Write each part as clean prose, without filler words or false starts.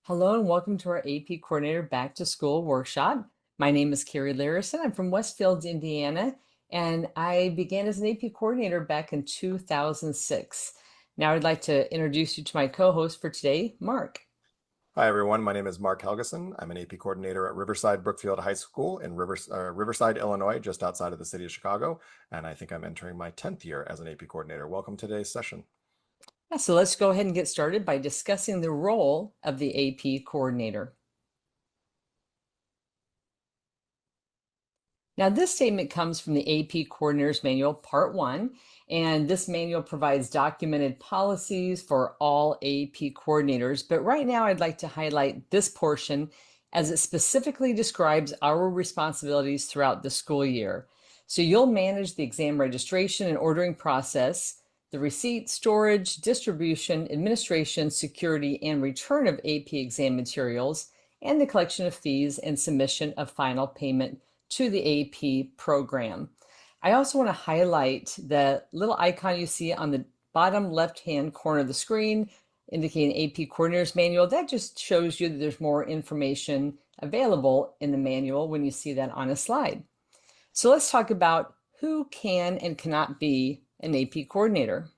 Hello and welcome to our AP Coordinator Back to School workshop. My name is Carrie Larison. I'm from Westfield, Indiana, and I began as an AP coordinator back in 2006. Now I'd like to introduce you to my co-host for today, Mark. Hi, everyone. My name is Mark Helgeson. I'm an AP coordinator at Riverside Brookfield High School in Riverside, Illinois, just outside of the city of Chicago. And I think I'm entering my 10th year as an AP coordinator. Welcome to today's session. Yeah, so let's go ahead and get started by discussing the role of the AP coordinator. Now, this statement comes from the AP Coordinator's Manual, Part 1, and this manual provides documented policies for all AP coordinators. But right now, I'd like to highlight this portion as it specifically describes our responsibilities throughout the school year. So you'll manage the exam registration and ordering process, the receipt, storage, distribution, administration, security, and return of AP exam materials, and the collection of fees and submission of final payment to the AP program. I also want to highlight the little icon you see on the bottom left-hand corner of the screen indicating AP Coordinator's Manual. That just shows you that there's more information available in the manual when you see that on a slide. So let's talk about who can and cannot be an AP coordinator.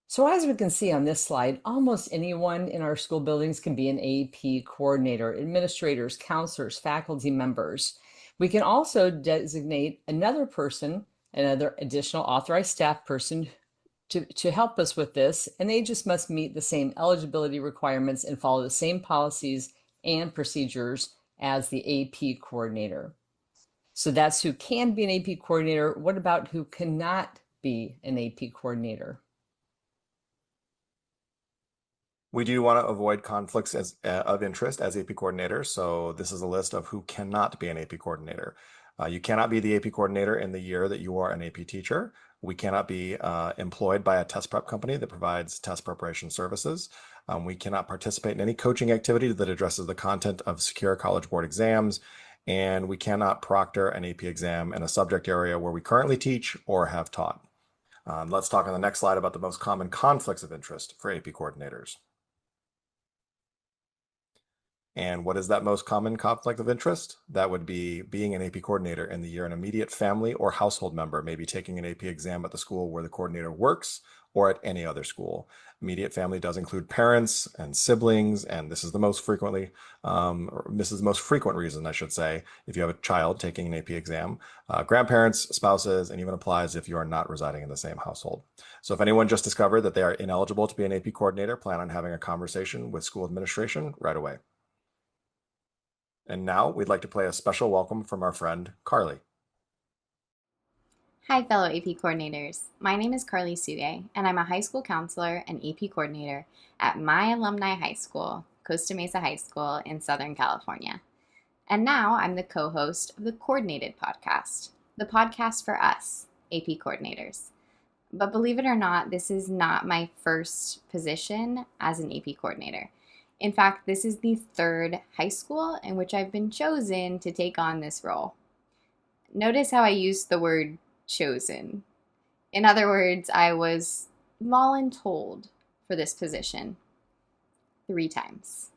So as we can see on this slide, almost anyone in our school buildings can be an AP coordinator, administrators, counselors, faculty members. We can also designate another person, another additional authorized staff person to help us with this, and they just must meet the same eligibility requirements and follow the same policies and procedures as the AP coordinator. So that's who can be an AP coordinator. What about who cannot be an AP coordinator? We do want to avoid conflicts of interest as AP coordinator. So this is a list of who cannot be an AP coordinator. You cannot be the AP coordinator in the year that you are an AP teacher. We cannot be employed by a test prep company that provides test preparation services. We cannot participate in any coaching activity that addresses the content of secure College Board exams. And we cannot proctor an AP exam in a subject area where we currently teach or have taught. Let's talk on the next slide about the most common conflicts of interest for AP coordinators. And what is that most common conflict of interest? That would be being an AP coordinator in the year an immediate family or household member may be taking an AP exam at the school where the coordinator works or at any other school. Immediate family does include parents and siblings, and this is the most frequently, this is the most frequent reason, I should say, if you have a child taking an AP exam, grandparents, spouses, and even applies if you are not residing in the same household. So if anyone just discovered that they are ineligible to be an AP coordinator, plan on having a conversation with school administration right away. And now we'd like to play a special welcome from our friend, Carly. Hi, fellow AP coordinators. My name is Carly Suge, and I'm a high school counselor and AP coordinator at my alumni high school, Costa Mesa High School in Southern California. And now I'm the co host of the Coordinated Podcast, the podcast for us, AP coordinators. But believe it or not, this is not my first position as an AP coordinator. In fact, this is the third high school in which I've been chosen to take on this role. Notice how I used the word chosen. In other words, I was voluntold for this position 3 times.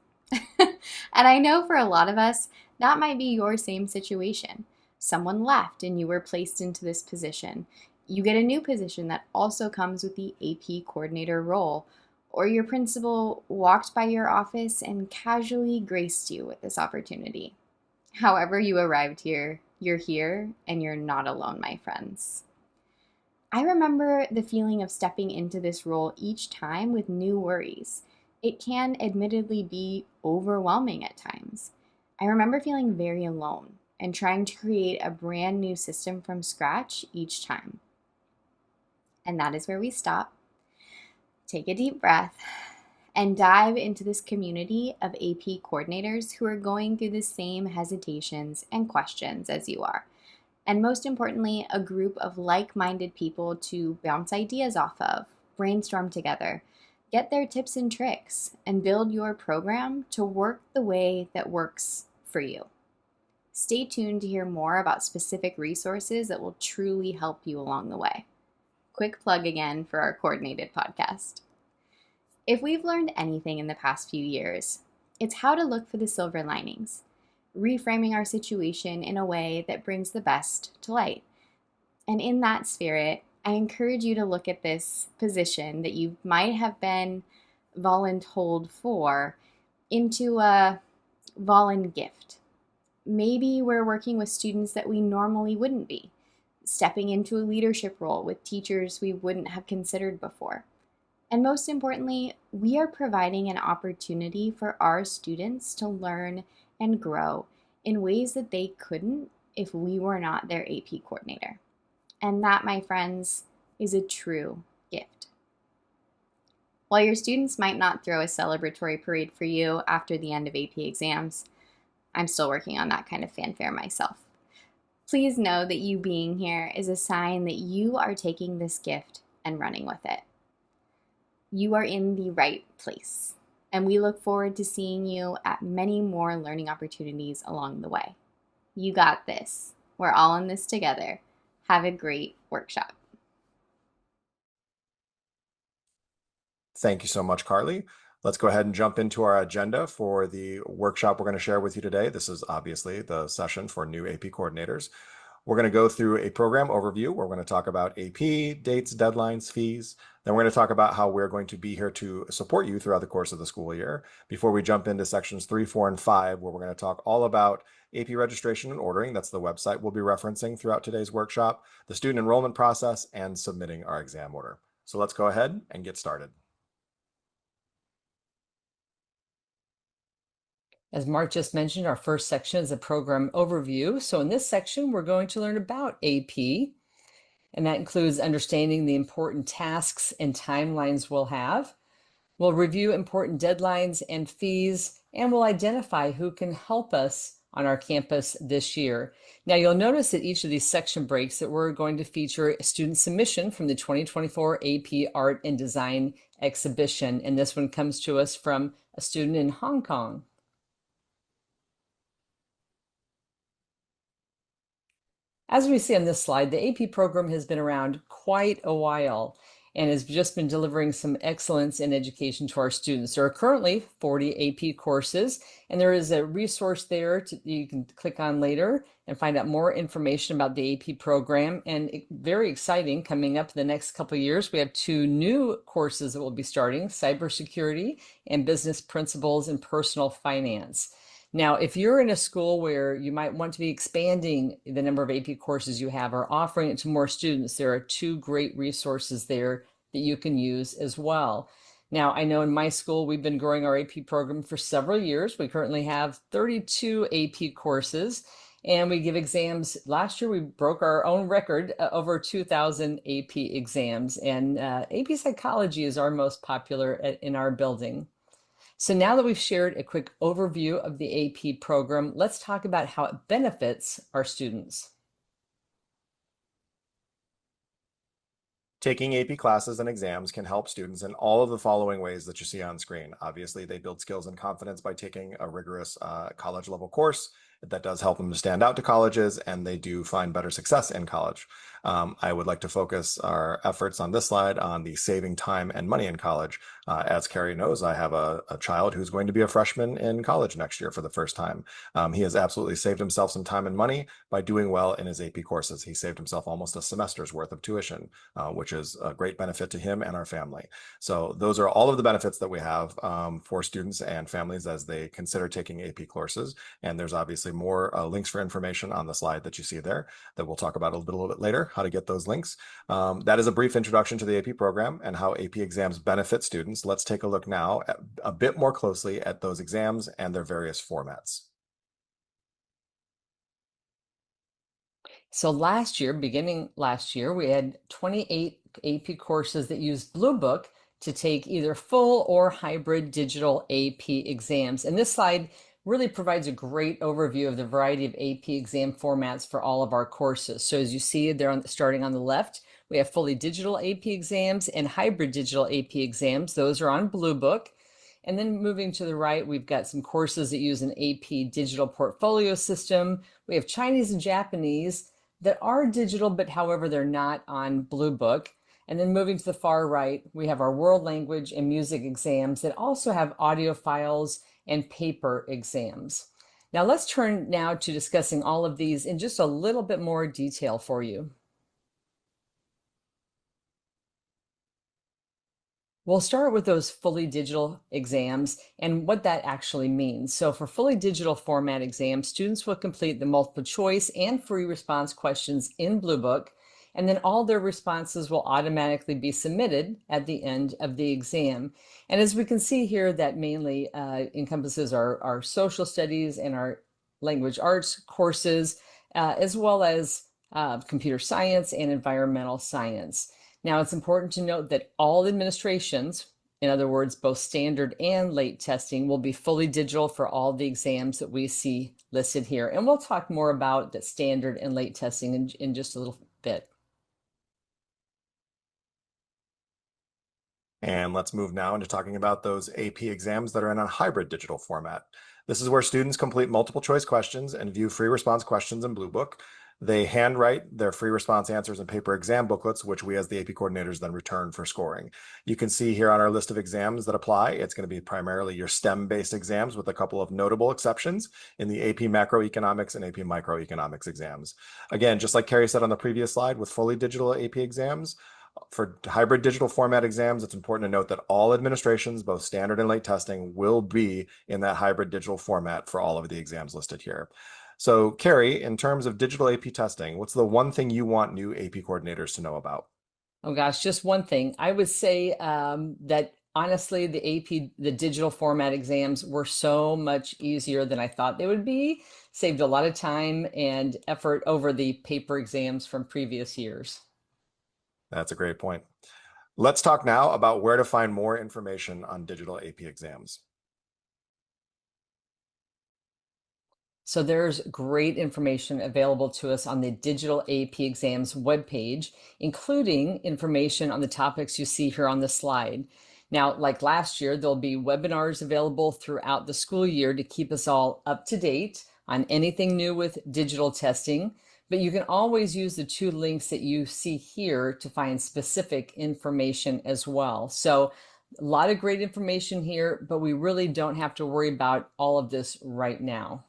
And I know for a lot of us, that might be your same situation. Someone left and you were placed into this position. You get a new position that also comes with the AP coordinator role, or your principal walked by your office and casually graced you with this opportunity. However you arrived here, you're here and you're not alone, my friends. I remember the feeling of stepping into this role each time with new worries. It can admittedly be overwhelming at times. I remember feeling very alone and trying to create a brand new system from scratch each time. And that is where we stop, take a deep breath, and dive into this community of AP coordinators who are going through the same hesitations and questions as you are. And most importantly, a group of like-minded people to bounce ideas off of, brainstorm together, get their tips and tricks, and build your program to work the way that works for you. Stay tuned to hear more about specific resources that will truly help you along the way. Quick plug again for our coordinated podcast. If we've learned anything in the past few years, it's how to look for the silver linings, reframing our situation in a way that brings the best to light. And in that spirit, I encourage you to look at this position that you might have been voluntold for into a volun gift. Maybe we're working with students that we normally wouldn't be, stepping into a leadership role with teachers we wouldn't have considered before. And most importantly, we are providing an opportunity for our students to learn and grow in ways that they couldn't if we were not their AP coordinator. And that, my friends, is a true gift. While your students might not throw a celebratory parade for you after the end of AP exams, I'm still working on that kind of fanfare myself. Please know that you being here is a sign that you are taking this gift and running with it. You are in the right place, and we look forward to seeing you at many more learning opportunities along the way. You got this. We're all in this together. Have a great workshop. Thank you so much, Carly. Let's go ahead and jump into our agenda for the workshop we're going to share with you today. This is obviously the session for new AP coordinators. We're going to go through a program overview. We're going to talk about AP, dates, deadlines, fees. Then we're going to talk about how we're going to be here to support you throughout the course of the school year before we jump into sections 3, 4, and 5, where we're going to talk all about AP registration and ordering. That's the website we'll be referencing throughout today's workshop, the student enrollment process, and submitting our exam order. So let's go ahead and get started. As Mark just mentioned, our first section is a program overview. So in this section, we're going to learn about AP, and that includes understanding the important tasks and timelines we'll have. We'll review important deadlines and fees, and we'll identify who can help us on our campus this year. Now, you'll notice that each of these section breaks that we're going to feature a student submission from the 2024 AP Art and Design exhibition, and this one comes to us from a student in Hong Kong. As we see on this slide, the AP program has been around quite a while and has just been delivering some excellence in education to our students. There are currently 40 AP courses, and there is a resource there you can click on later and find out more information about the AP program. And very exciting, coming up in the next couple of years, we have 2 new courses that will be starting, cybersecurity and business principles and personal finance. Now, if you're in a school where you might want to be expanding the number of AP courses you have or offering it to more students, there are 2 great resources there that you can use as well. Now, I know in my school, we've been growing our AP program for several years. We currently have 32 AP courses, and we give exams. Last year, we broke our own record, over 2,000 AP exams, and AP Psychology is our most popular in our building. So now that we've shared a quick overview of the AP program, let's talk about how it benefits our students. Taking AP classes and exams can help students in all of the following ways that you see on screen. Obviously, they build skills and confidence by taking a rigorous college level course. That does help them to stand out to colleges, and they do find better success in college. I would like to focus our efforts on this slide on the saving time and money in college. As Carrie knows, I have a child who's going to be a freshman in college next year for the first time. He has absolutely saved himself some time and money by doing well in his AP courses. He saved himself almost a semester's worth of tuition, which is a great benefit to him and our family. So those are all of the benefits that we have for students and families as they consider taking AP courses. And there's obviously more links for information on the slide that you see there that we'll talk about a little bit later, how to get those links. That is a brief introduction to the AP program and how AP exams benefit students. Let's take a look now at a bit more closely at those exams and their various formats. So beginning last year, we had 28 AP courses that used Blue Book to take either full or hybrid digital AP exams. And this slide really provides a great overview of the variety of AP exam formats for all of our courses. So as you see there, starting on the left, we have fully digital AP exams and hybrid digital AP exams. Those are on Blue Book. And then moving to the right, we've got some courses that use an AP digital portfolio system. We have Chinese and Japanese that are digital, but however, they're not on Blue Book. And then moving to the far right, we have our world language and music exams that also have audio files and paper exams. Now let's turn now to discussing all of these in just a little bit more detail for you. We'll start with those fully digital exams and what that actually means. So for fully digital format exams, students will complete the multiple choice and free response questions in Blue Book, and then all their responses will automatically be submitted at the end of the exam. And as we can see here, that mainly encompasses our social studies and our language arts courses, as well as computer science and environmental science. Now, it's important to note that all administrations, in other words, both standard and late testing, will be fully digital for all the exams that we see listed here. And we'll talk more about the standard and late testing in just a little bit. And let's move now into talking about those AP exams that are in a hybrid digital format. This is where students complete multiple choice questions and view free response questions in Blue Book. They handwrite their free response answers in paper exam booklets, which we as the AP coordinators then return for scoring. You can see here on our list of exams that apply, it's going to be primarily your STEM-based exams with a couple of notable exceptions in the AP macroeconomics and AP microeconomics exams. Again, just like Carrie said on the previous slide, with fully digital AP exams, for hybrid digital format exams, it's important to note that all administrations, both standard and late testing, will be in that hybrid digital format for all of the exams listed here. So, Carrie, in terms of digital AP testing, what's the one thing you want new AP coordinators to know about? Oh gosh, just one thing. I would say that honestly, the digital format exams were so much easier than I thought they would be. Saved a lot of time and effort over the paper exams from previous years. That's a great point. Let's talk now about where to find more information on digital AP exams. So there's great information available to us on the Digital AP Exams webpage, including information on the topics you see here on the slide. Now, like last year, there'll be webinars available throughout the school year to keep us all up to date on anything new with digital testing. But you can always use the two links that you see here to find specific information as well. So a lot of great information here, but we really don't have to worry about all of this right now.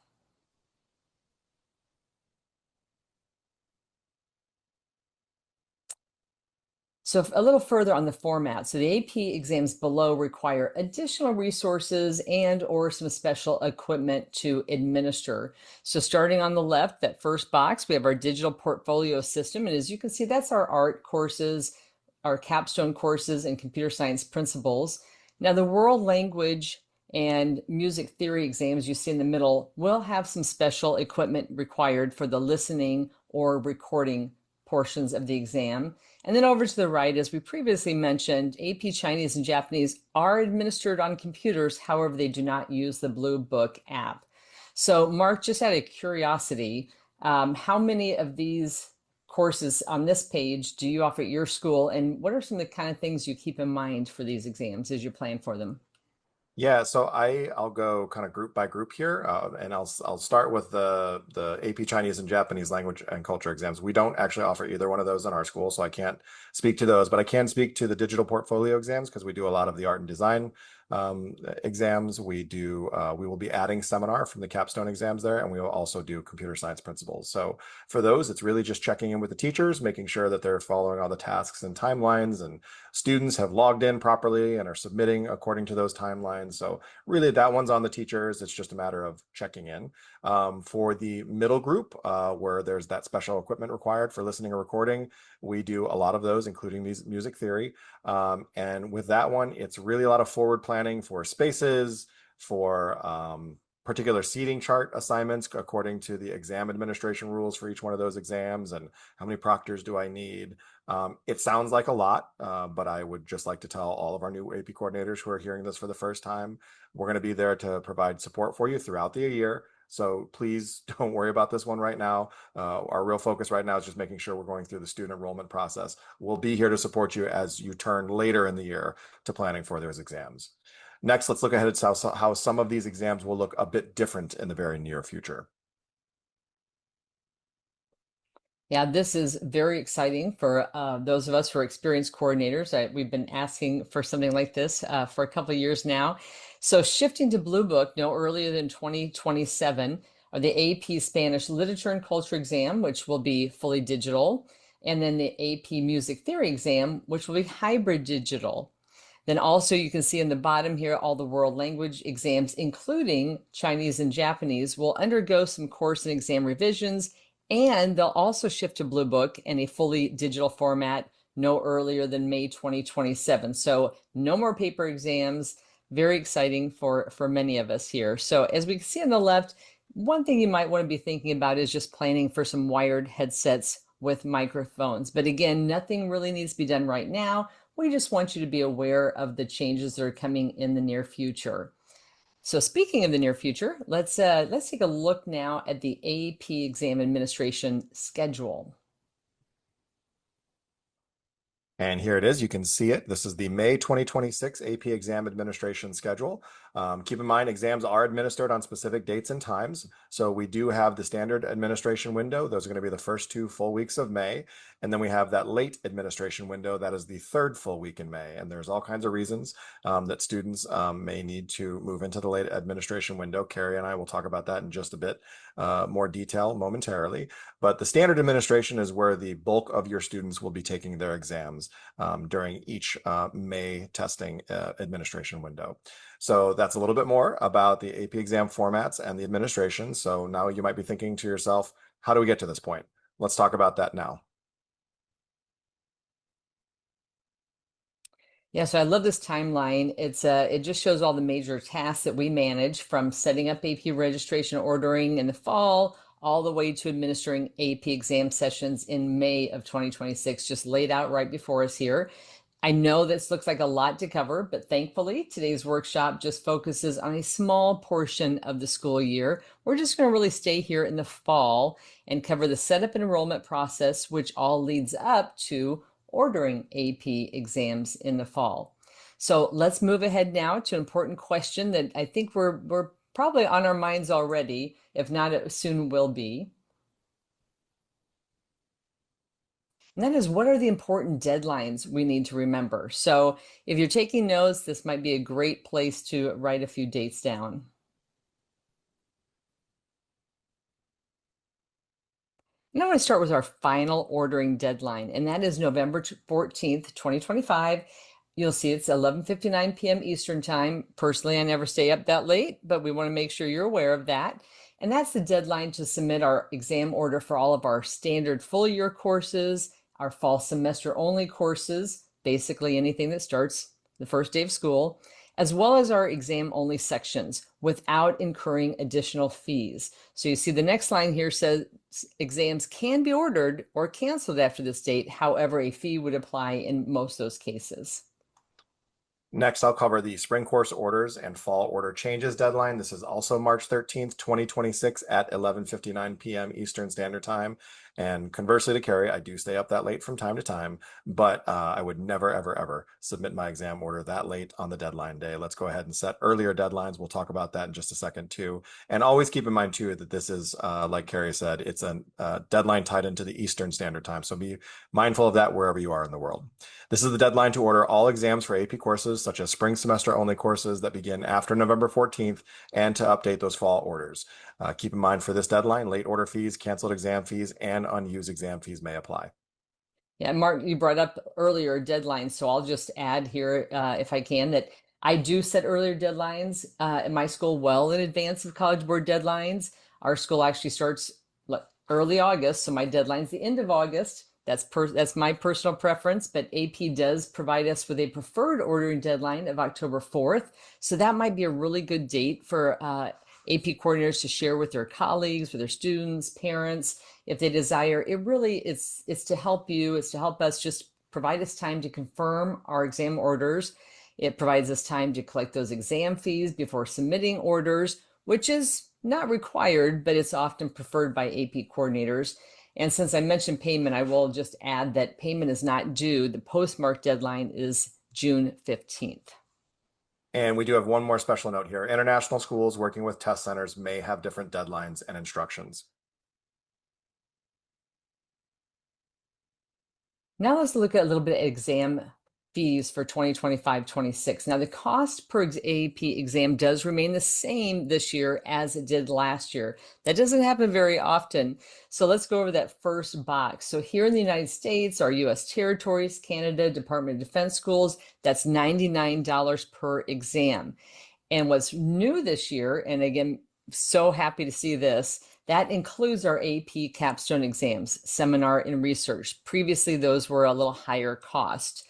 So a little further on the format. So the AP exams below require additional resources and or some special equipment to administer. So starting on the left, that first box, we have our digital portfolio system. And as you can see, that's our art courses, our capstone courses, and computer science principles. Now the world language and music theory exams you see in the middle will have some special equipment required for the listening or recording portions of the exam. And then over to the right, as we previously mentioned, AP Chinese and Japanese are administered on computers. However, they do not use the Blue Book app. So Mark, just out of curiosity, how many of these courses on this page do you offer at your school? And what are some of the kind of things you keep in mind for these exams as you plan for them? Yeah, so I'll go kind of group by group here, and I'll start with the AP Chinese and Japanese language and culture exams. We don't actually offer either one of those in our school, so I can't speak to those, but I can speak to the digital portfolio exams because we do a lot of the art and design exams. We will be adding seminar from the capstone exams there, and we will also do computer science principles. So for those, it's really just checking in with the teachers, making sure that they're following all the tasks and timelines, and students have logged in properly and are submitting according to those timelines. So really that one's on the teachers. It's just a matter of checking in. For the middle group, where there's that special equipment required for listening or recording, we do a lot of those, including these music theory. And with that one, it's really a lot of forward planning for spaces, for particular seating chart assignments according to the exam administration rules for each one of those exams, and how many proctors do I need. It sounds like a lot, but I would just like to tell all of our new AP coordinators who are hearing this for the first time, we're going to be there to provide support for you throughout the year. So please don't worry about this one right now. Our real focus right now is just making sure we're going through the student enrollment process. We'll be here to support you as you turn later in the year to planning for those exams. Next, let's look ahead at how some of these exams will look a bit different in the very near future. Yeah, this is very exciting for those of us who are experienced coordinators. We've been asking for something like this for a couple of years now. So shifting to Blue Book no earlier than 2027 are the AP Spanish Literature and Culture exam, which will be fully digital, and then the AP Music Theory exam, which will be hybrid digital. Then also you can see in the bottom here, all the world language exams, including Chinese and Japanese, will undergo some course and exam revisions, and they'll also shift to Blue Book in a fully digital format no earlier than May 2027. So no more paper exams. Very exciting for many of us here. So as we can see on the left, one thing you might want to be thinking about is just planning for some wired headsets with microphones. But again, nothing really needs to be done right now. We just want you to be aware of the changes that are coming in the near future. So speaking of the near future, let's take a look now at the AP exam administration schedule. And here it is. You can see it. This is the May 2026 AP exam administration schedule. Keep in mind, exams are administered on specific dates and times. So we do have the standard administration window. Those are going to be the first 2 full weeks of May. And then we have that late administration window. That is the 3rd full week in May. And there's all kinds of reasons that students may need to move into the late administration window. Carrie and I will talk about that in just a bit more detail momentarily. But the standard administration is where the bulk of your students will be taking their exams during each May testing administration window. So that's a little bit more about the AP exam formats and the administration. So now you might be thinking to yourself, how do we get to this point? Let's talk about that now. Yeah, so I love this timeline. It just shows all the major tasks that we manage, from setting up AP registration ordering in the fall all the way to administering AP exam sessions in May of 2026, just laid out right before us here. I know this looks like a lot to cover, but thankfully today's workshop just focuses on a small portion of the school year. We're just going to really stay here in the fall and cover the setup and enrollment process, which all leads up to ordering AP exams in the fall. So let's move ahead now to an important question that I think we're probably on our minds already, if not, it soon will be. And that is, what are the important deadlines we need to remember? So if you're taking notes, this might be a great place to write a few dates down. Now I want to start with our final ordering deadline, and that is November 14th, 2025. You'll see it's 11:59 p.m. Eastern Time. Personally, I never stay up that late, but we want to make sure you're aware of that. And that's the deadline to submit our exam order for all of our standard full year courses, our fall semester only courses, basically anything that starts the first day of school, as well as our exam only sections without incurring additional fees. So you see the next line here says exams can be ordered or canceled after this date. However, a fee would apply in most of those cases. Next, I'll cover the spring course orders and fall order changes deadline. This is also March 13th, 2026 at 11:59 p.m. Eastern Standard Time. And conversely to Carrie, I do stay up that late from time to time, but I would never, ever, ever submit my exam order that late on the deadline day. Let's go ahead and set earlier deadlines. We'll talk about that in just a second too. And always keep in mind too that this is, like Carrie said, it's a deadline tied into the Eastern Standard Time. So be mindful of that wherever you are in the world. This is the deadline to order all exams for AP courses, such as spring semester only courses that begin after November 14th, and to update those fall orders. Keep in mind for this deadline, late order fees, canceled exam fees, and unused exam fees may apply. Yeah, Mark, you brought up earlier deadlines, so I'll just add here, if I can, that I do set earlier deadlines at my school well in advance of College Board deadlines. Our school actually starts early August, so my deadline's the end of August. That's my personal preference, but AP does provide us with a preferred ordering deadline of October 4th. So that might be a really good date for AP coordinators to share with their colleagues, with their students, parents, if they desire. It really it's to help you, it's to help us just provide us time to confirm our exam orders. It provides us time to collect those exam fees before submitting orders, which is not required, but it's often preferred by AP coordinators. And since I mentioned payment, I will just add that payment is not due. The postmark deadline is June 15th. And we do have one more special note here. International schools working with test centers may have different deadlines and instructions. Now let's look at a little bit of exam fees for 2025-26. Now the cost per AP exam does remain the same this year as it did last year. That doesn't happen very often. So let's go over that first box. So here in the United States, our US territories, Canada, Department of Defense schools, that's $99 per exam. And what's new this year, and again, so happy to see this, that includes our AP capstone exams, seminar and research. Previously, those were a little higher cost.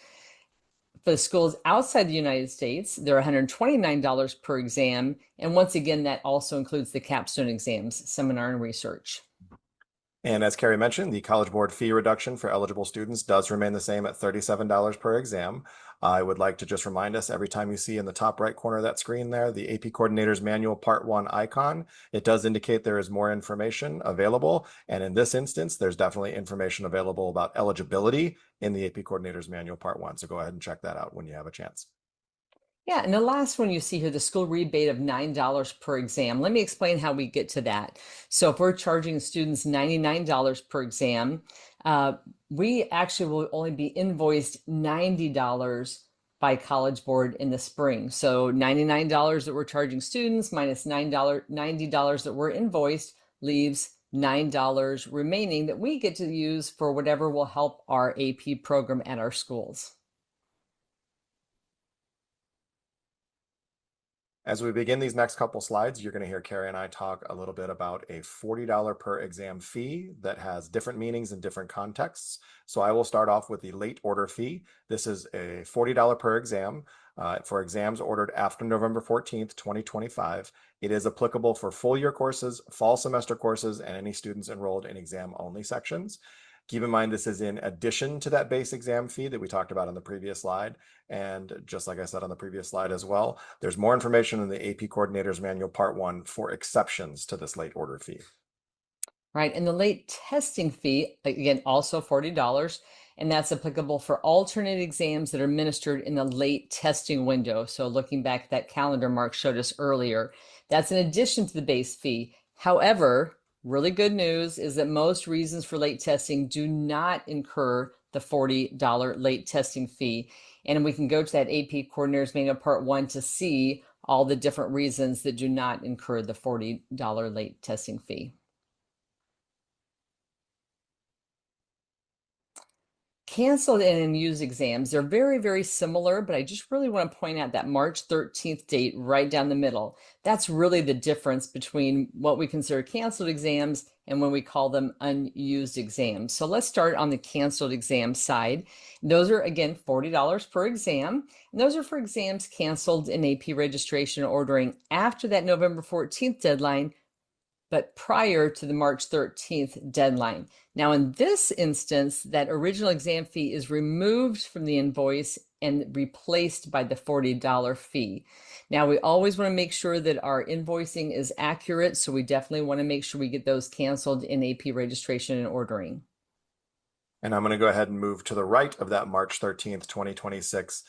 For the schools outside the United States, they're $129 per exam. And once again, that also includes the capstone exams, seminar and research. And as Carrie mentioned, the College Board fee reduction for eligible students does remain the same at $37 per exam. I would like to just remind us, every time you see in the top right corner of that screen there, the AP Coordinator's Manual Part 1 icon, it does indicate there is more information available. And in this instance, there's definitely information available about eligibility in the AP Coordinator's Manual Part 1. So go ahead and check that out when you have a chance. Yeah, and the last one you see here, the school rebate of $9 per exam. Let me explain how we get to that. So if we're charging students $99 per exam, we actually will only be invoiced $90 by College Board in the spring. So $99 that we're charging students minus $90 that we're invoiced leaves $9 remaining that we get to use for whatever will help our AP program at our schools. As we begin these next couple slides, you're going to hear Carrie and I talk a little bit about a $40 per exam fee that has different meanings in different contexts. So I will start off with the late order fee. This is a $40 per exam for exams ordered after November 14th, 2025. It is applicable for full year courses, fall semester courses, and any students enrolled in exam only sections. Keep in mind, this is in addition to that base exam fee that we talked about on the previous slide. And just like I said on the previous slide as well, there's more information in the AP Coordinator's Manual Part 1 for exceptions to this late order fee. Right, and the late testing fee, again, also $40, and that's applicable for alternate exams that are administered in the late testing window. So looking back at that calendar Mark showed us earlier, that's in addition to the base fee. However, really good news is that most reasons for late testing do not incur the $40 late testing fee. And we can go to that AP Coordinator's Manual Part 1 to see all the different reasons that do not incur the $40 late testing fee. Canceled and unused exams, they're very, very similar, but I just really want to point out that March 13th date right down the middle. That's really the difference between what we consider canceled exams and when we call them unused exams. So let's start on the canceled exam side. Those are, again, $40 per exam. And those are for exams canceled in AP registration ordering after that November 14th deadline, but prior to the March 13th deadline. Now, in this instance, that original exam fee is removed from the invoice and replaced by the $40 fee. Now, we always want to make sure that our invoicing is accurate, so we definitely want to make sure we get those canceled in AP registration and ordering. And I'm going to go ahead and move to the right of that March 13th, 2026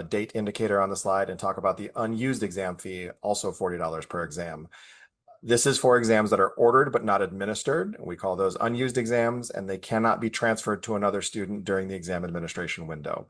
date indicator on the slide and talk about the unused exam fee, also $40 per exam. This is for exams that are ordered but not administered. We call those unused exams, and they cannot be transferred to another student during the exam administration window.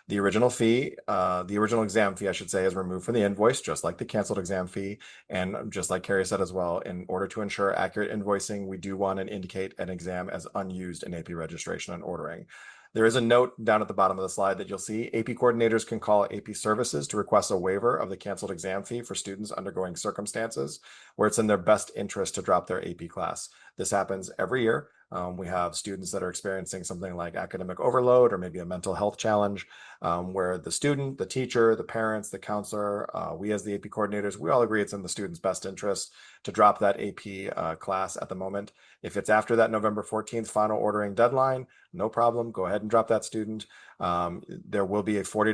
The original fee, the original exam fee, I should say, is removed from the invoice, just like the canceled exam fee. And just like Carrie said as well, in order to ensure accurate invoicing, we do want to indicate an exam as unused in AP registration and ordering. There is a note down at the bottom of the slide that you'll see. AP coordinators can call AP services to request a waiver of the canceled exam fee for students undergoing circumstances where it's in their best interest to drop their AP class. This happens every year. We have students that are experiencing something like academic overload or maybe a mental health challenge where the student, the teacher, the parents, the counselor, we as the AP coordinators, we all agree it's in the student's best interest to drop that AP class at the moment. If it's after that November 14th final ordering deadline, no problem. Go ahead and drop that student. There will be a $40,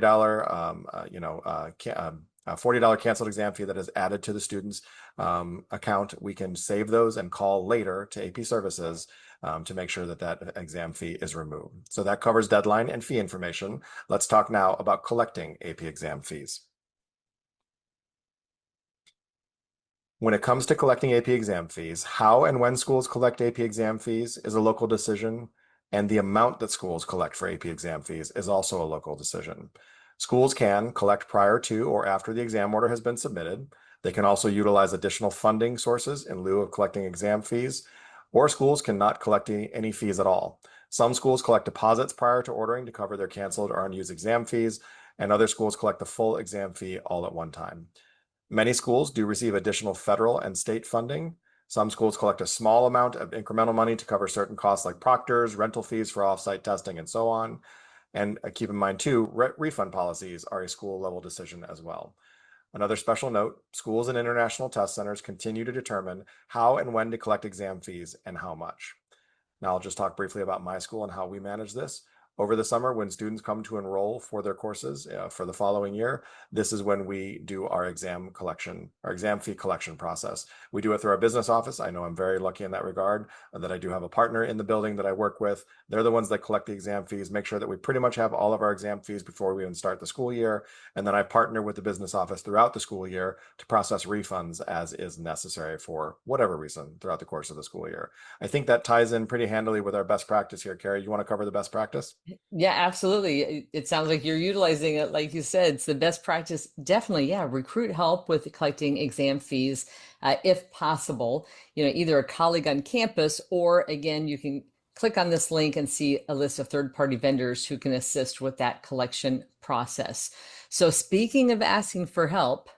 $40 canceled exam fee that is added to the student's account. We can save those and call later to AP services to make sure that that exam fee is removed. So that covers deadline and fee information. Let's talk now about collecting AP exam fees. When it comes to collecting AP exam fees, how and when schools collect AP exam fees is a local decision. And the amount that schools collect for AP exam fees is also a local decision. Schools can collect prior to or after the exam order has been submitted. They can also utilize additional funding sources in lieu of collecting exam fees, or schools cannot collect any fees at all. Some schools collect deposits prior to ordering to cover their canceled or unused exam fees, and other schools collect the full exam fee all at one time. Many schools do receive additional federal and state funding. Some schools collect a small amount of incremental money to cover certain costs like proctors, rental fees for offsite testing, and so on. And keep in mind too, refund policies are a school level decision as well. Another special note, schools and international test centers continue to determine how and when to collect exam fees and how much. Now I'll just talk briefly about my school and how we manage this. Over the summer, when students come to enroll for their courses for the following year, this is when we do our exam fee collection process. We do it through our business office. I know I'm very lucky in that regard that I do have a partner in the building that I work with. They're the ones that collect the exam fees, make sure that we pretty much have all of our exam fees before we even start the school year. And then I partner with the business office throughout the school year to process refunds as is necessary for whatever reason throughout the course of the school year. I think that ties in pretty handily with our best practice here. Carrie, you want to cover the best practice? Yeah, absolutely. It sounds like you're utilizing it. Like you said, it's the best practice. Definitely, yeah. Recruit help with collecting exam fees, if possible. Either a colleague on campus, or again, you can click on this link and see a list of third-party vendors who can assist with that collection process. So speaking of asking for help,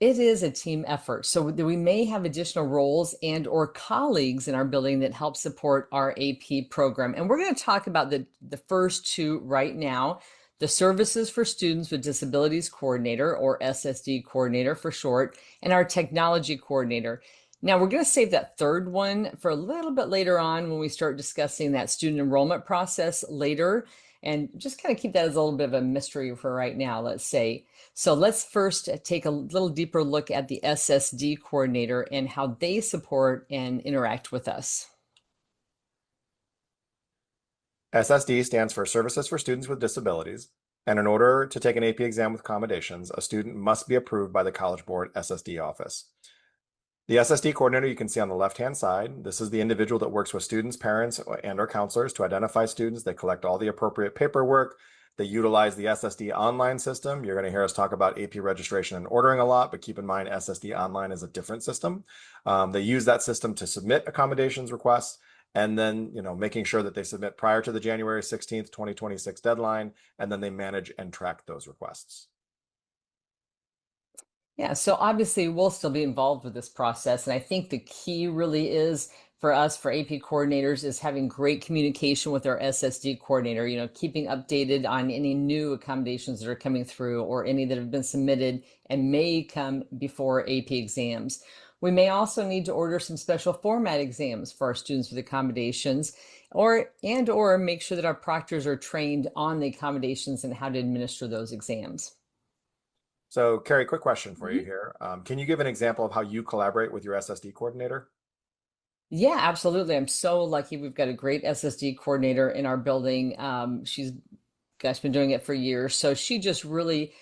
it is a team effort. So we may have additional roles and or colleagues in our building that help support our AP program. And we're going to talk about the first two right now. The Services for Students with Disabilities Coordinator, or SSD Coordinator for short, and our Technology Coordinator. Now we're going to save that third one for a little bit later on when we start discussing that student enrollment process later, and just kind of keep that as a little bit of a mystery for right now, let's say. So let's first take a little deeper look at the SSD coordinator and how they support and interact with us. SSD stands for Services for Students with Disabilities, and in order to take an AP exam with accommodations, a student must be approved by the College Board SSD office. The SSD coordinator you can see on the left-hand side. This is the individual that works with students, parents, and or counselors to identify students. They collect all the appropriate paperwork. They utilize the SSD online system. You're going to hear us talk about AP registration and ordering a lot, but keep in mind SSD online is a different system. They use that system to submit accommodations requests, and then making sure that they submit prior to the January 16th, 2026 deadline, and then they manage and track those requests. Yeah, so obviously we'll still be involved with this process. And I think the key really is for us, for AP coordinators, is having great communication with our SSD coordinator, keeping updated on any new accommodations that are coming through or any that have been submitted and may come before AP exams. We may also need to order some special format exams for our students with accommodations, or make sure that our proctors are trained on the accommodations and how to administer those exams. So, Carrie, quick question for you here. Can you give an example of how you collaborate with your SSD coordinator? Yeah, absolutely. I'm so lucky. We've got a great SSD coordinator in our building. She's, gosh, been doing it for years. So she just really,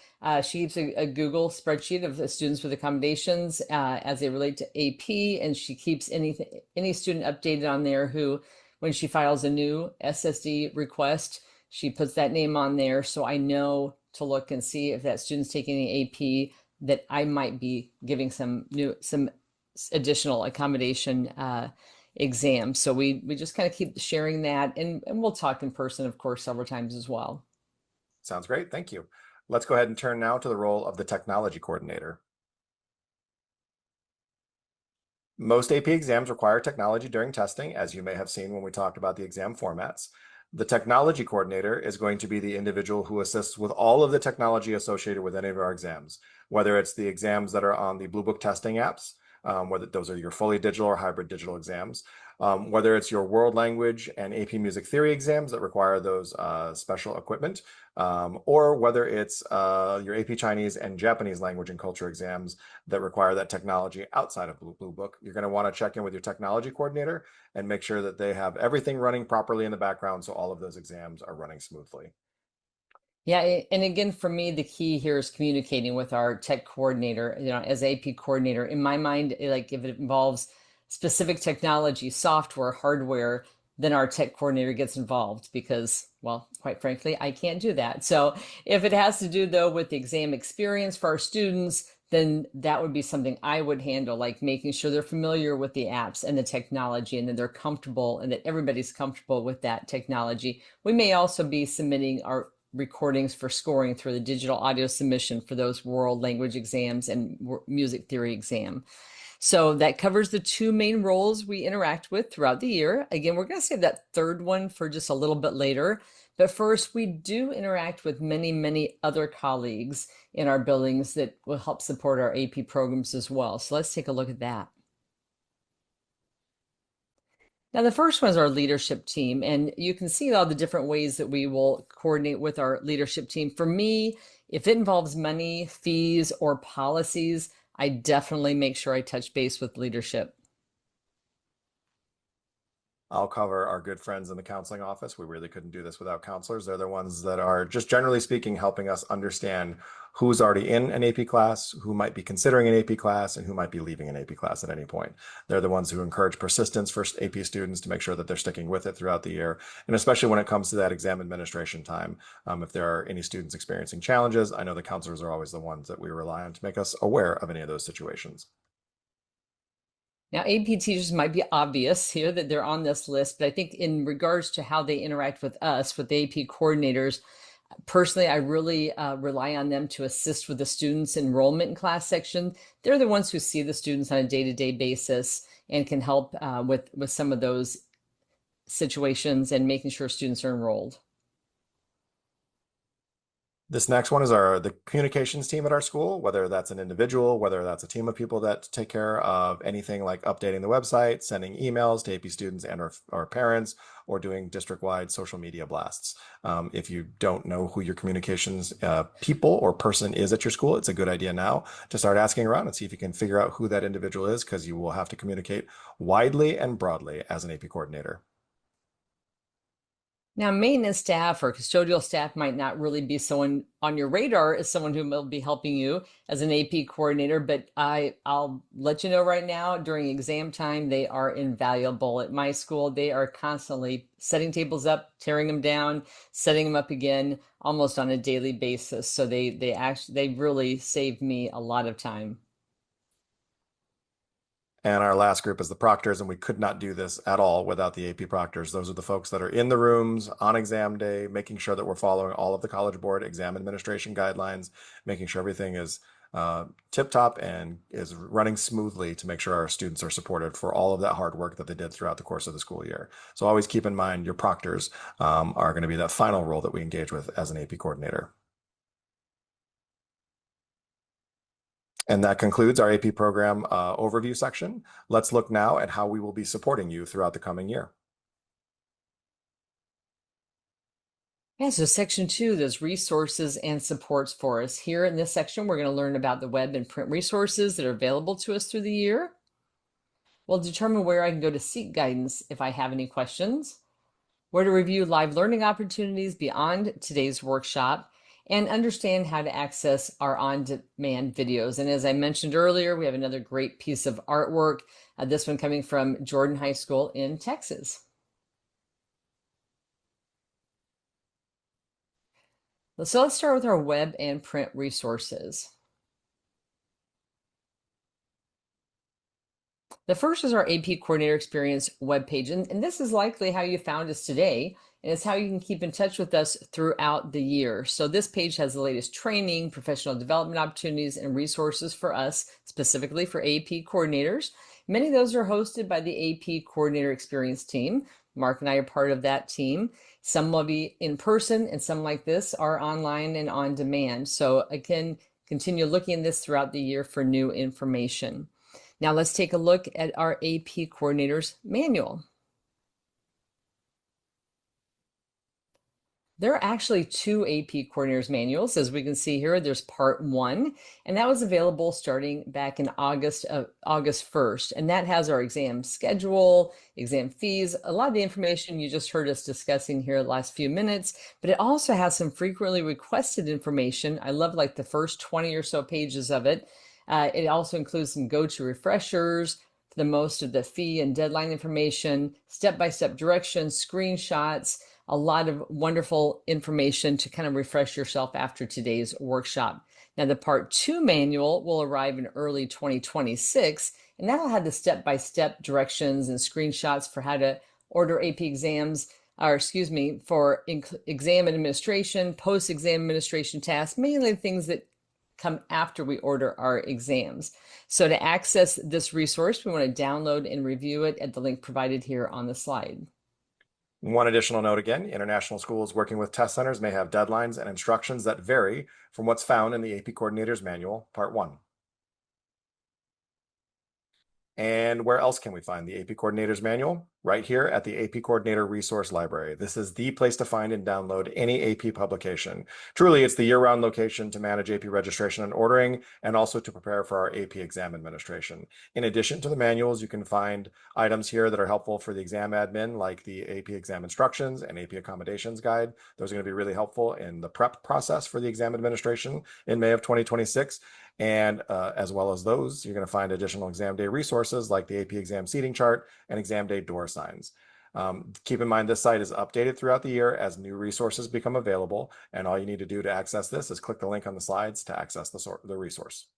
she keeps a Google spreadsheet of the students with accommodations as they relate to AP, and she keeps any student updated on there who, when she files a new SSD request, she puts that name on there, so I know to look and see if that student's taking the AP that I might be giving some additional accommodation exams. So we just kind of keep sharing that, and we'll talk in person, of course, several times as well. Sounds great. Thank you. Let's go ahead and turn now to the role of the technology coordinator. Most AP exams require technology during testing, as you may have seen when we talked about the exam formats. The technology coordinator is going to be the individual who assists with all of the technology associated with any of our exams, whether it's the exams that are on the Blue Book testing apps, whether those are your fully digital or hybrid digital exams, whether it's your world language and AP music theory exams that require those special equipment, or whether it's your AP Chinese and Japanese language and culture exams that require that technology outside of Blue Book. You're going to want to check in with your technology coordinator and make sure that they have everything running properly in the background so all of those exams are running smoothly. Yeah, and again, for me, the key here is communicating with our tech coordinator, as AP coordinator. In my mind, like if it involves specific technology, software, hardware, then our tech coordinator gets involved because, well, quite frankly, I can't do that. So if it has to do though with the exam experience for our students, then that would be something I would handle, like making sure they're familiar with the apps and the technology and that they're comfortable and that everybody's comfortable with that technology. We may also be submitting our recordings for scoring through the digital audio submission for those world language exams and music theory exam. So that covers the two main roles we interact with throughout the year. Again, we're going to save that third one for just a little bit later. But first, we do interact with many, many other colleagues in our buildings that will help support our AP programs as well. So let's take a look at that. Now, the first one is our leadership team, and you can see all the different ways that we will coordinate with our leadership team. For me, if it involves money, fees, or policies, I definitely make sure I touch base with leadership. I'll cover our good friends in the counseling office. We really couldn't do this without counselors. They're the ones that are, just generally speaking, helping us understand who's already in an AP class, who might be considering an AP class, and who might be leaving an AP class at any point. They're the ones who encourage persistence for AP students to make sure that they're sticking with it throughout the year. And especially when it comes to that exam administration time, if there are any students experiencing challenges, I know the counselors are always the ones that we rely on to make us aware of any of those situations. Now, AP teachers might be obvious here that they're on this list, but I think in regards to how they interact with us, with the AP coordinators, personally, I really rely on them to assist with the students' enrollment in class section. They're the ones who see the students on a day-to-day basis and can help with some of those situations and making sure students are enrolled. This next one is the communications team at our school, whether that's an individual, whether that's a team of people that take care of anything like updating the website, sending emails to AP students and our parents, or doing district-wide social media blasts. If you don't know who your communications people or person is at your school, it's a good idea now to start asking around and see if you can figure out who that individual is, because you will have to communicate widely and broadly as an AP coordinator. Now, maintenance staff or custodial staff might not really be someone on your radar as someone who will be helping you as an AP coordinator, but I'll let you know right now, during exam time, they are invaluable. At my school, they are constantly setting tables up, tearing them down, setting them up again, almost on a daily basis. So they really save me a lot of time. And our last group is the proctors, and we could not do this at all without the AP proctors. Those are the folks that are in the rooms on exam day, making sure that we're following all of the College Board exam administration guidelines, making sure everything is tip-top and is running smoothly to make sure our students are supported for all of that hard work that they did throughout the course of the school year. So always keep in mind your proctors are going to be that final role that we engage with as an AP coordinator. And that concludes our AP program overview section. Let's look now at how we will be supporting you throughout the coming year. Yeah, so section 2, there's resources and supports for us. Here in this section, we're going to learn about the web and print resources that are available to us through the year. We'll determine where I can go to seek guidance if I have any questions, where to review live learning opportunities beyond today's workshop, and understand how to access our on-demand videos. And as I mentioned earlier, we have another great piece of artwork, this one coming from Jordan High School in Texas. So let's start with our web and print resources. The first is our AP Coordinator Experience webpage, and this is likely how you found us today, and it's how you can keep in touch with us throughout the year. So this page has the latest training, professional development opportunities, and resources for us, specifically for AP coordinators. Many of those are hosted by the AP Coordinator Experience team. Mark and I are part of that team. Some will be in person, and some like this are online and on demand. So again, continue looking at this throughout the year for new information. Now let's take a look at our AP Coordinators Manual. There are actually 2 AP Coordinators Manuals. As we can see here, there's part 1, and that was available starting back in August 1st. And that has our exam schedule, exam fees, a lot of the information you just heard us discussing here the last few minutes, but it also has some frequently requested information. I love like the first 20 or so pages of it. It also includes some go-to refreshers, the most of the fee and deadline information, step-by-step directions, screenshots, a lot of wonderful information to kind of refresh yourself after today's workshop. Now, the Part 2 manual will arrive in early 2026, and that'll have the step-by-step directions and screenshots for how to order AP exams, or excuse me, for exam administration, post-exam administration tasks, mainly things that come after we order our exams. So to access this resource, we want to download and review it at the link provided here on the slide. One additional note again, international schools working with test centers may have deadlines and instructions that vary from what's found in the AP Coordinator's Manual, Part 1. And where else can we find the AP Coordinator's Manual? Right here at the AP Coordinator Resource Library. This is the place to find and download any AP publication. Truly, it's the year-round location to manage AP registration and ordering, and also to prepare for our AP exam administration. In addition to the manuals, you can find items here that are helpful for the exam admin, like the AP exam instructions and AP accommodations guide. Those are going to be really helpful in the prep process for the exam administration in May of 2026. And as well as those, you're going to find additional exam day resources like the AP exam seating chart and exam day door signs. Keep in mind this site is updated throughout the year as new resources become available, and all you need to do to access this is click the link on the slides to access the resource.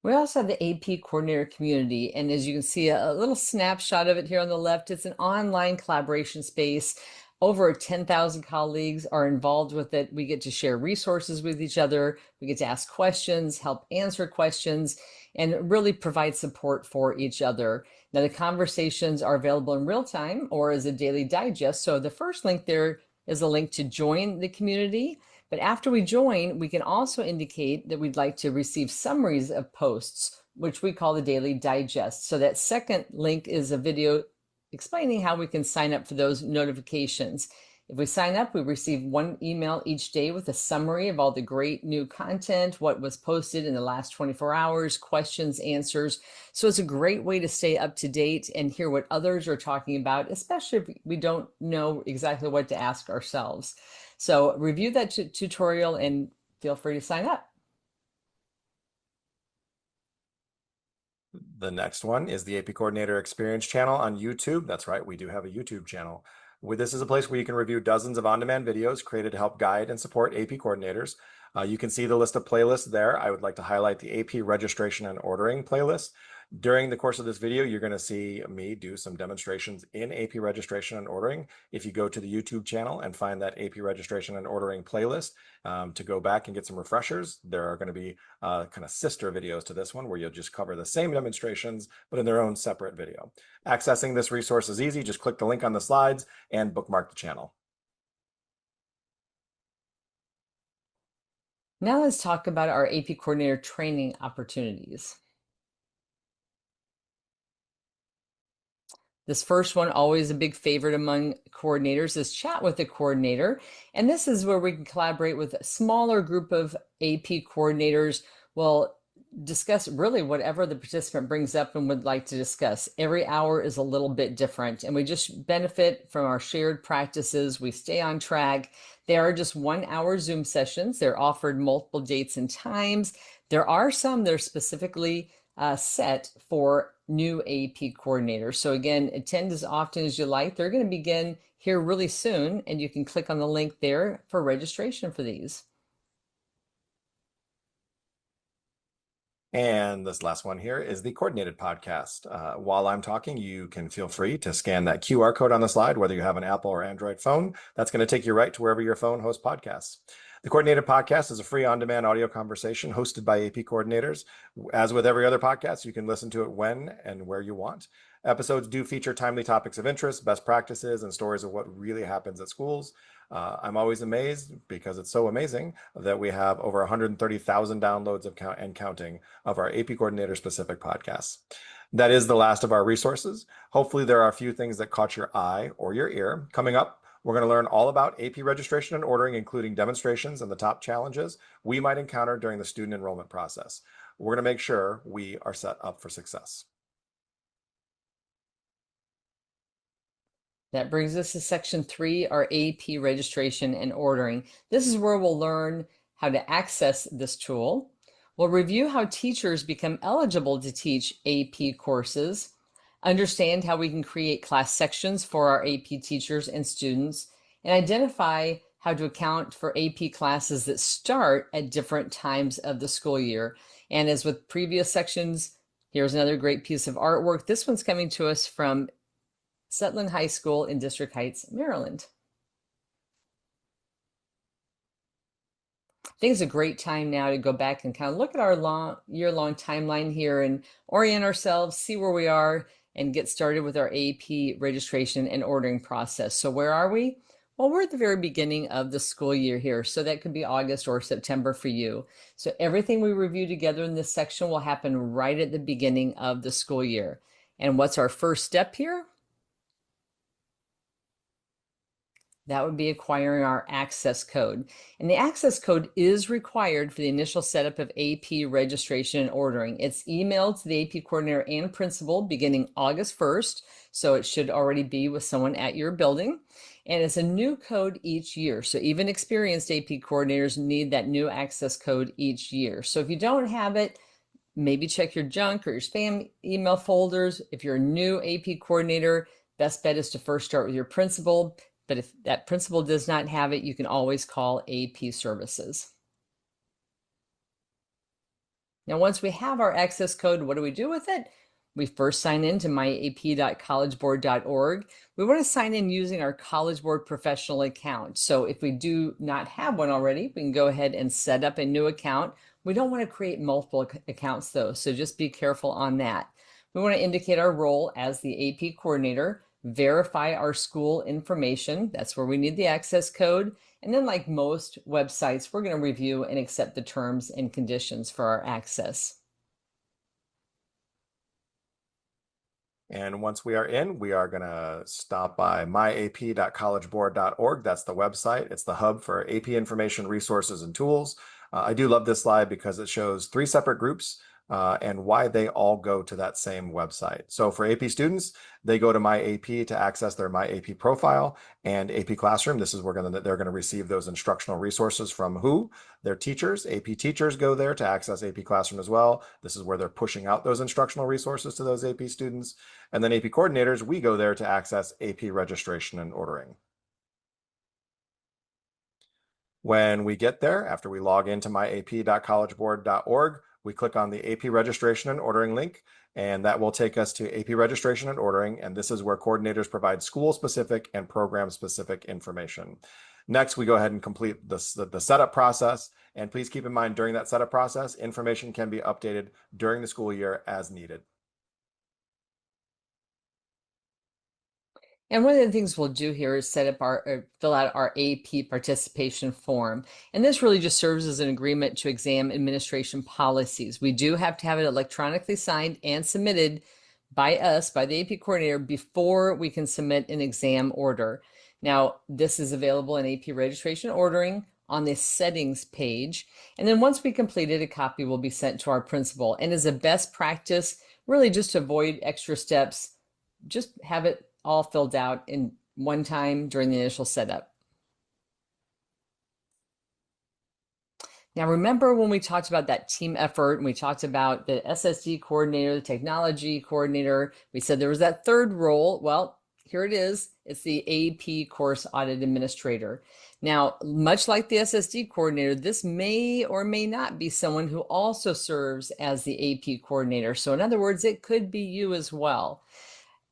We also have the AP Coordinator community, and as you can see, a little snapshot of it here on the left. It's an online collaboration space. Over 10,000 colleagues are involved with it. We get to share resources with each other. We get to ask questions, help answer questions, and really provide support for each other. Now, the conversations are available in real time or as a daily digest. So the first link there is a link to join the community. But after we join, we can also indicate that we'd like to receive summaries of posts, which we call the daily digest. So that second link is a video explaining how we can sign up for those notifications. If we sign up, we receive one email each day with a summary of all the great new content, what was posted in the last 24 hours, questions, answers. So it's a great way to stay up to date and hear what others are talking about, especially if we don't know exactly what to ask ourselves. So review that tutorial and feel free to sign up. The next one is the AP Coordinator Experience channel on YouTube. That's right, we do have a YouTube channel. This is a place where you can review dozens of on-demand videos created to help guide and support AP coordinators. You can see the list of playlists there. I would like to highlight the AP Registration and Ordering playlist. During the course of this video, you're going to see me do some demonstrations in AP Registration and Ordering. If you go to the YouTube channel and find that AP Registration and Ordering playlist to go back and get some refreshers, there are going to be kind of sister videos to this one where you'll just cover the same demonstrations, but in their own separate video. Accessing this resource is easy. Just click the link on the slides and bookmark the channel. Now let's talk about our AP Coordinator training opportunities. This first one, always a big favorite among coordinators, is Chat with the Coordinator. And this is where we can collaborate with a smaller group of AP coordinators. We'll discuss really whatever the participant brings up and would like to discuss. Every hour is a little bit different, and we just benefit from our shared practices. We stay on track. They are just 1 hour Zoom sessions. They're offered multiple dates and times. There are some that are specifically set for new AP coordinators. So again, attend as often as you like. They're going to begin here really soon, and you can click on the link there for registration for these. And this last one here is the Coordinated Podcast. While I'm talking, you can feel free to scan that QR code on the slide, whether you have an Apple or Android phone. That's going to take you right to wherever your phone hosts podcasts. The Coordinated Podcast is a free on-demand audio conversation hosted by AP coordinators. As with every other podcast, you can listen to it when and where you want. Episodes do feature timely topics of interest, best practices, and stories of what really happens at schools. I'm always amazed, because it's so amazing, that we have over 130,000 downloads and counting of our AP Coordinator specific podcasts. That is the last of our resources. Hopefully there are a few things that caught your eye or your ear. Coming up, we're going to learn all about AP registration and ordering, including demonstrations and the top challenges we might encounter during the student enrollment process. We're going to make sure we are set up for success. That brings us to section 3, our AP registration and ordering. This is where we'll learn how to access this tool. We'll review how teachers become eligible to teach AP courses, understand how we can create class sections for our AP teachers and students, and identify how to account for AP classes that start at different times of the school year. And as with previous sections, here's another great piece of artwork. This one's coming to us from Sutherland High School in District Heights, Maryland. I think it's a great time now to go back and kind of look at our year-long timeline here and orient ourselves, see where we are, and get started with our AP registration and ordering process. So where are we? Well, we're at the very beginning of the school year here, so that could be August or September for you. So everything we review together in this section will happen right at the beginning of the school year. And what's our first step here? That would be acquiring our access code. And the access code is required for the initial setup of AP registration and ordering. It's emailed to the AP coordinator and principal beginning August 1st, so it should already be with someone at your building. And it's a new code each year, so even experienced AP coordinators need that new access code each year. So if you don't have it, maybe check your junk or your spam email folders. If you're a new AP coordinator, best bet is to first start with your principal. But if that principal does not have it, you can always call AP services. Now, once we have our access code, what do we do with it? We first sign in to myap.collegeboard.org. We want to sign in using our College Board professional account. So if we do not have one already, we can go ahead and set up a new account. We don't want to create multiple accounts though, so just be careful on that. We want to indicate our role as the AP coordinator, verify our school information. That's where we need the access code. And then like most websites, we're going to review and accept the terms and conditions for our access. And once we are in, we are going to stop by myap.collegeboard.org. That's the website. It's the hub for AP information, resources, and tools. I do love this slide because it shows 3 separate groups and why they all go to that same website. So for AP students, they go to MyAP to access their MyAP profile and AP Classroom. This is where they're going to receive those instructional resources from who? Their teachers. AP teachers go there to access AP Classroom as well. This is where they're pushing out those instructional resources to those AP students. And then AP coordinators, we go there to access AP registration and ordering. When we get there, after we log into myap.collegeboard.org, we click on the AP registration and ordering link, and that will take us to AP registration and ordering. And this is where coordinators provide school-specific and program-specific information. Next, we go ahead and complete the setup process. And please keep in mind, during that setup process, information can be updated during the school year as needed. And one of the things we'll do here is set up fill out our AP participation form. And this really just serves as an agreement to exam administration policies. We do have to have it electronically signed and submitted by us, by the AP coordinator, before we can submit an exam order. Now, this is available in AP registration ordering on the settings page. And then once we complete it, a copy will be sent to our principal. And as a best practice, really just to avoid extra steps, just have it all filled out in one time during the initial setup. Now, remember when we talked about that team effort and we talked about the SSD coordinator, the technology coordinator, we said there was that third role. Well, here it is. It's the AP course audit administrator. Now, much like the SSD coordinator, this may or may not be someone who also serves as the AP coordinator. So in other words, it could be you as well.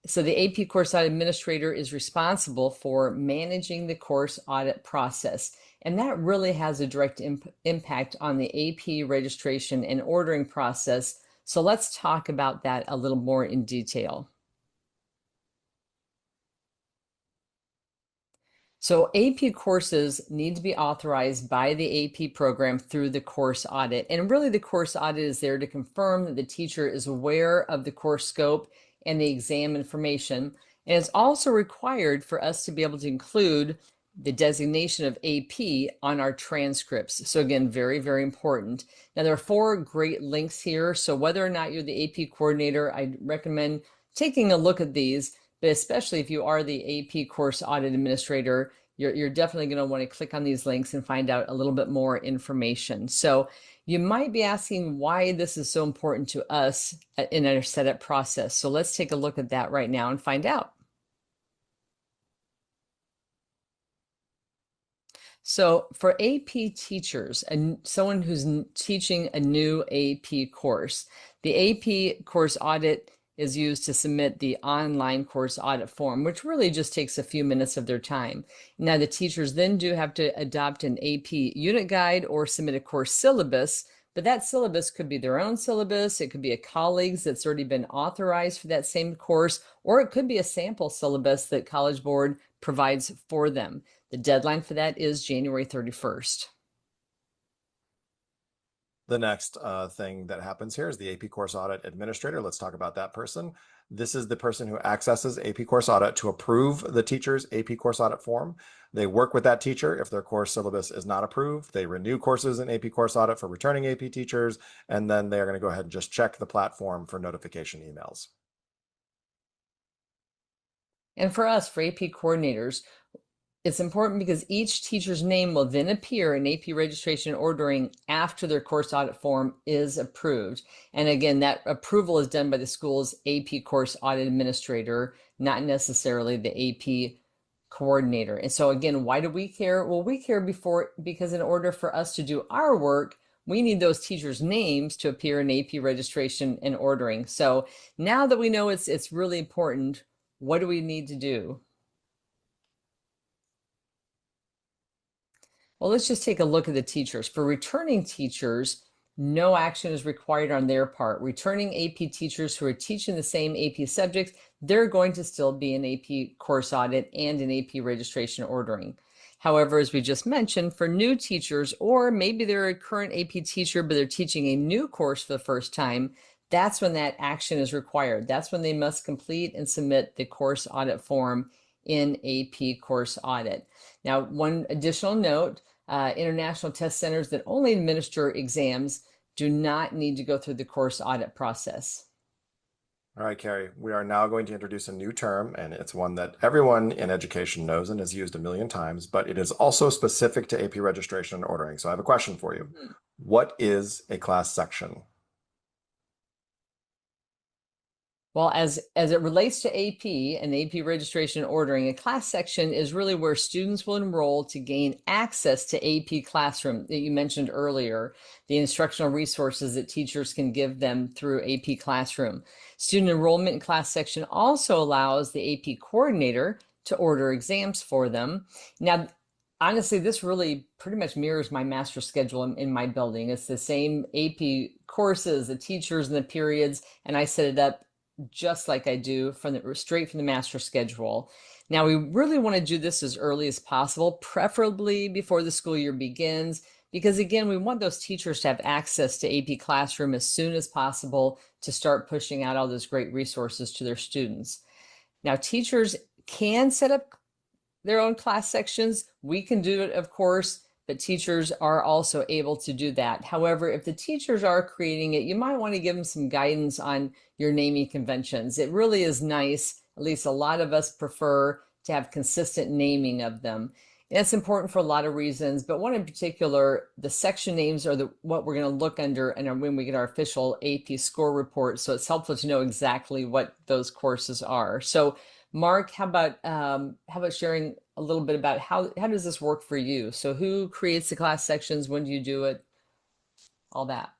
So the AP course audit administrator is responsible for managing the course audit process. And that really has a direct impact on the AP registration and ordering process. So let's talk about that a little more in detail. So AP courses need to be authorized by the AP program through the course audit. And really the course audit is there to confirm that the teacher is aware of the course scope and the exam information. And it's also required for us to be able to include the designation of AP on our transcripts. So again, very, very important. Now there are 4 great links here. So whether or not you're the AP coordinator, I recommend taking a look at these, but especially if you are the AP course audit administrator, you're definitely going to want to click on these links and find out a little bit more information. So You might be asking why this is so important to us in our setup process. So let's take a look at that right now and find out. So for AP teachers and someone who's teaching a new AP course, the AP course audit is used to submit the online course audit form, which really just takes a few minutes of their time. Now, the teachers then do have to adopt an AP unit guide or submit a course syllabus, but that syllabus could be their own syllabus, it could be a colleague's that's already been authorized for that same course, or it could be a sample syllabus that College Board provides for them. The deadline for that is January 31st. The next thing that happens here is the AP Course Audit Administrator. Let's talk about that person. This is the person who accesses AP Course Audit to approve the teacher's AP Course Audit form. They work with that teacher if their course syllabus is not approved. They renew courses in AP Course Audit for returning AP teachers, and then they're going to go ahead and just check the platform for notification emails. And for us, for AP coordinators, it's important because each teacher's name will then appear in AP registration ordering after their course audit form is approved. And again, that approval is done by the school's AP course audit administrator, not necessarily the AP coordinator. And so again, why do we care? Well, we care because in order for us to do our work, we need those teachers' names to appear in AP registration and ordering. So now that we know it's really important, what do we need to do? Well, let's just take a look at the teachers. For returning teachers, no action is required on their part. Returning AP teachers who are teaching the same AP subjects, they're going to still be an AP course audit and an AP registration ordering. However, as we just mentioned, for new teachers, or maybe they're a current AP teacher, but they're teaching a new course for the first time, that's when that action is required. That's when they must complete and submit the course audit form in AP course audit. Now, one additional note, international test centers that only administer exams do not need to go through the course audit process. All right, Carrie, we are now going to introduce a new term, and it's one that everyone in education knows and has used a million times, but it is also specific to AP registration and ordering. So I have a question for you. What is a class section? Well, as it relates to AP and AP registration and ordering, a class section is really where students will enroll to gain access to AP Classroom that you mentioned earlier, the instructional resources that teachers can give them through AP Classroom. Student enrollment in class section also allows the AP coordinator to order exams for them. Now, honestly, this really pretty much mirrors my master schedule in my building. It's the same AP courses, the teachers, and the periods, and I set it up just like I do straight from the master schedule. Now, we really want to do this as early as possible, preferably before the school year begins, because again, we want those teachers to have access to AP Classroom as soon as possible to start pushing out all those great resources to their students. Now, teachers can set up their own class sections. We can do it, of course, but teachers are also able to do that. However, if the teachers are creating it, you might want to give them some guidance on your naming conventions. It really is nice, at least a lot of us prefer to have consistent naming of them. And it's important for a lot of reasons, but one in particular, the section names are what we're going to look under and when we get our official AP score report. So it's helpful to know exactly what those courses are. So Mark, how about sharing a little bit about how does this work for you? So who creates the class sections? When do you do it? All that.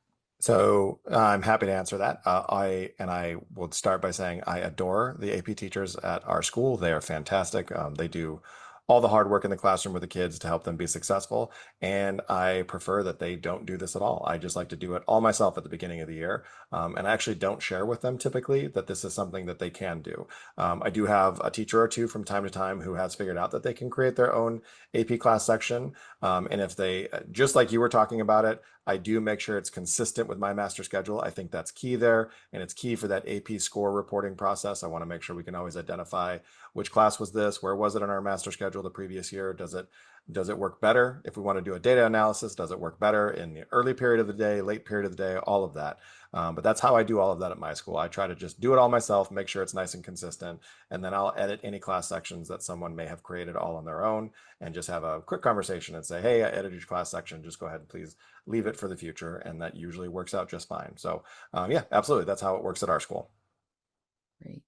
So I'm happy to answer that. I will start by saying I adore the AP teachers at our school. They are fantastic. They do all the hard work in the classroom with the kids to help them be successful. And I prefer that they don't do this at all. I just like to do it all myself at the beginning of the year. And I actually don't share with them typically that this is something that they can do. I do have a teacher or two from time to time who has figured out that they can create their own AP class section. And if they, just like you were talking about it, I do make sure it's consistent with my master schedule. I think that's key there, and it's key for that AP score reporting process. I want to make sure we can always identify which class was this, where was it on our master schedule the previous year? Does it work better if we want to do a data analysis? Does it work better in the early period of the day, late period of the day, all of that? But that's how I do all of that at my school. I try to just do it all myself, make sure it's nice and consistent, and then I'll edit any class sections that someone may have created all on their own and just have a quick conversation and say, hey, I edited your class section. Just go ahead and please leave it for the future. And that usually works out just fine. So yeah, absolutely. That's how it works at our school. Great.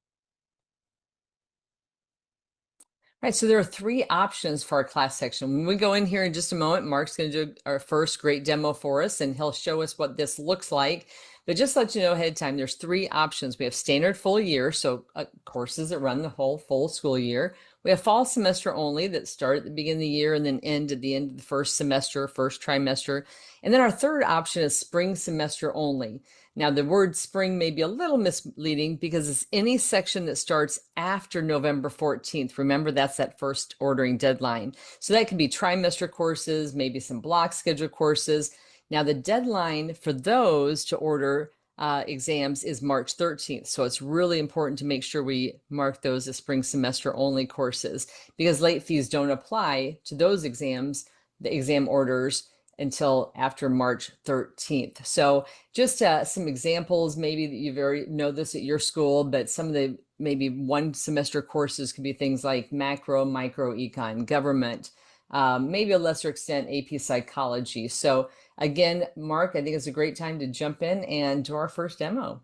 All right, so there are three options for our class section. When we go in here in just a moment, Mark's going to do our first great demo for us, and he'll show us what this looks like. But just to let you know ahead of time, there's three options. We have standard full year, so courses that run the whole full school year. We have fall semester only that start at the beginning of the year and then end at the end of the first semester, first trimester. And then our third option is spring semester only. Now, the word spring may be a little misleading because it's any section that starts after November 14th. Remember, that's that first ordering deadline. So that could be trimester courses, maybe some block schedule courses. Now, the deadline for those to order exams is March 13th. So it's really important to make sure we mark those as spring semester only courses because late fees don't apply to those exams, the exam orders, until after March 13th. So just some examples, maybe that you very know this at your school, but some of the maybe one semester courses could be things like macro, micro, econ, government, maybe a lesser extent AP psychology. So again, Mark, I think it's a great time to jump in and do our first demo.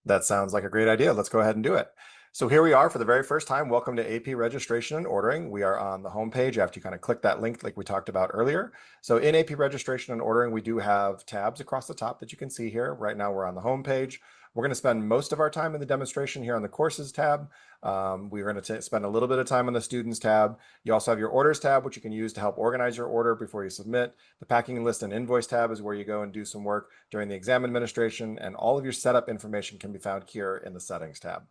That sounds like a great idea. Let's go ahead and do it. So here we are for the very first time. Welcome to AP Registration and Ordering. We are on the homepage after you kind of click that link like we talked about earlier. So in AP Registration and Ordering, we do have tabs across the top that you can see here. Right now we're on the homepage. We're going to spend most of our time in the demonstration here on the Courses tab. We're going to spend a little bit of time on the Students tab. You also have your Orders tab, which you can use to help organize your order before you submit. The Packing List and Invoice tab is where you go and do some work during the exam administration, and all of your setup information can be found here in the Settings tab.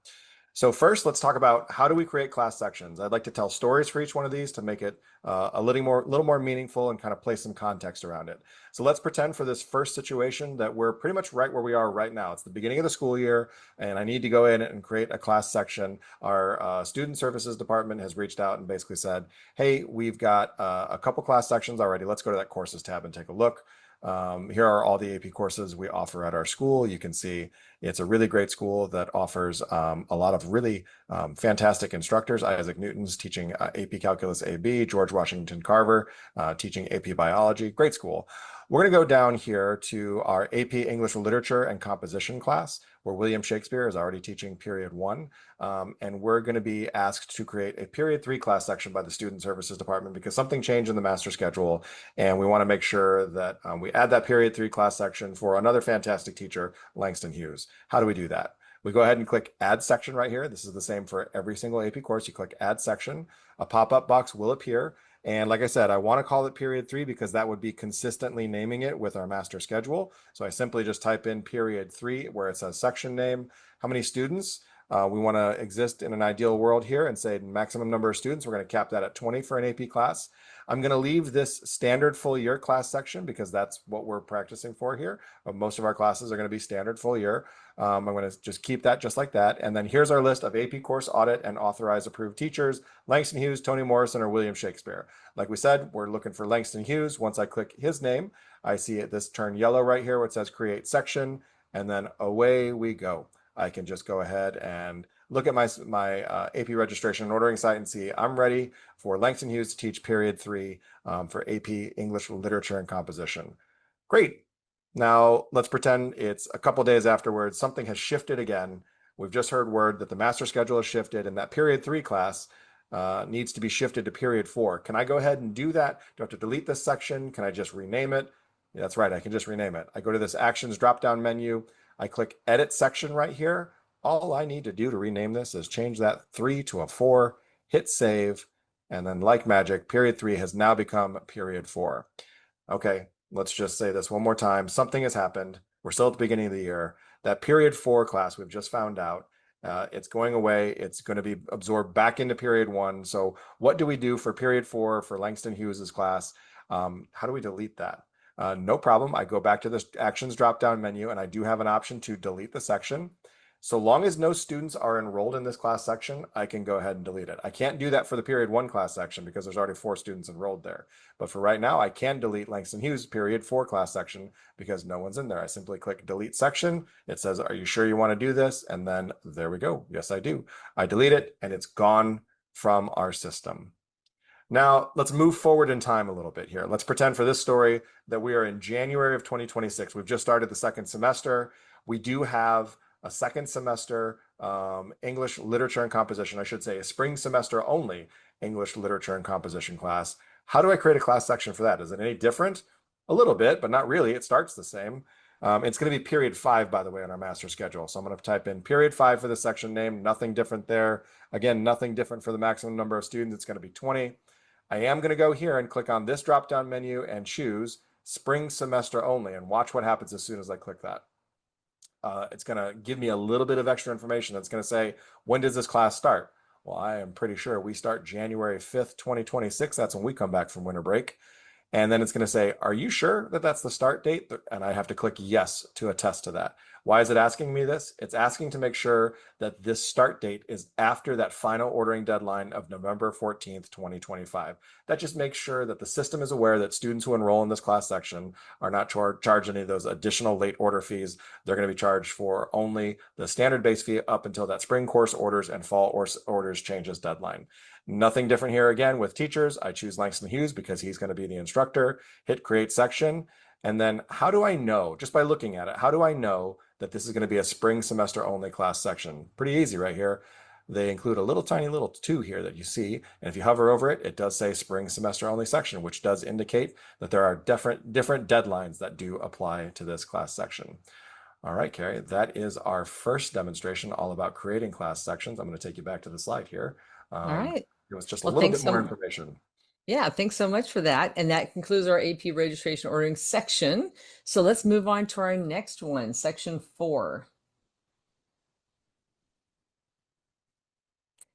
So first, let's talk about how do we create class sections. I'd like to tell stories for each one of these to make it a little more meaningful and kind of place some context around it. So let's pretend for this first situation that we're pretty much right where we are right now. It's the beginning of the school year, and I need to go in and create a class section. Our student services department has reached out and basically said, hey, we've got a couple class sections already. Let's go to that courses tab and take a look. Here are all the AP courses we offer at our school. You can see it's a really great school that offers a lot of really fantastic instructors. Isaac Newton's teaching AP Calculus AB, George Washington Carver teaching AP Biology. Great school. We're going to go down here to our AP English Literature and Composition class, where William Shakespeare is already teaching period 1. And we're going to be asked to create a period 3 class section by the Student Services Department because something changed in the master schedule. And we want to make sure that we add that period 3 class section for another fantastic teacher, Langston Hughes. How do we do that? We go ahead and click Add Section right here. This is the same for every single AP course. You click Add Section. A pop-up box will appear. And like I said, I want to call it period 3 because that would be consistently naming it with our master schedule. So I simply just type in period 3 where it says section name, how many students. We want to exist in an ideal world here and say maximum number of students. We're going to cap that at 20 for an AP class. I'm going to leave this standard full year class section because that's what we're practicing for here. Most of our classes are going to be standard full year. I'm going to just keep that just like that. And then here's our list of AP course audit and authorized approved teachers: Langston Hughes, Toni Morrison, or William Shakespeare. Like we said, we're looking for Langston Hughes. Once I click his name, I see this turn yellow right here where it says create section, and then away we go. I can just go ahead and look at my AP registration and ordering site and see I'm ready for Langston Hughes to teach period 3 for AP English Literature and Composition. Great. Now let's pretend it's a couple days afterwards. Something has shifted again. We've just heard word that the master schedule has shifted and that period 3 class needs to be shifted to period 4. Can I go ahead and do that? Do I have to delete this section? Can I just rename it? Yeah, that's right. I can just rename it. I go to this Actions drop-down menu. I click Edit Section right here. All I need to do to rename this is change that 3 to a 4, hit Save, and then like magic, period 3 has now become period 4. Okay, let's just say this one more time. Something has happened. We're still at the beginning of the year. That period 4 class we've just found out, it's going away. It's going to be absorbed back into period 1. So what do we do for period 4 for Langston Hughes's class? How do we delete that? No problem. I go back to this Actions drop-down menu, and I do have an option to delete the section. So long as no students are enrolled in this class section, I can go ahead and delete it. I can't do that for the period 1 class section because there's already 4 students enrolled there. But for right now, I can delete Langston Hughes period 4 class section because no one's in there. I simply click delete section. It says, are you sure you want to do this? And then there we go. Yes, I do. I delete it and it's gone from our system. Now, let's move forward in time a little bit here. Let's pretend for this story that we are in January of 2026. We've just started the second semester. We do have a second semester English literature and composition, I should say a spring semester only English literature and composition class. How do I create a class section for that? Is it any different? A little bit, but not really. It starts the same. It's going to be period 5, by the way, on our master schedule. So I'm going to type in period 5 for the section name. Nothing different there. Again, nothing different for the maximum number of students. It's going to be 20. I am going to go here and click on this drop-down menu and choose spring semester only, and watch what happens as soon as I click that. It's going to give me a little bit of extra information. It's going to say, when does this class start? Well, I am pretty sure we start January 5th, 2026. That's when we come back from winter break. And then it's going to say, are you sure that that's the start date? And I have to click yes to attest to that. Why is it asking me this? It's asking to make sure that this start date is after that final ordering deadline of November 14th, 2025. That just makes sure that the system is aware that students who enroll in this class section are not charged any of those additional late order fees. They're going to be charged for only the standard base fee up until that spring course orders and fall orders changes deadline. Nothing different here again with teachers. I choose Langston Hughes because he's going to be the instructor. Hit create section. And then how do I know, just by looking at it, how do I know that this is going to be a spring semester only class section? Pretty easy right here. They include a little tiny little 2 here that you see. And if you hover over it, it does say spring semester only section, which does indicate that there are different deadlines that do apply to this class section. All right, Carrie, that is our first demonstration all about creating class sections. I'm going to take you back to the slide here. All right. It was just a Well, little thanks bit more so information. Yeah, thanks so much for that. And that concludes our AP registration ordering section. So let's move on to our next one, section 4.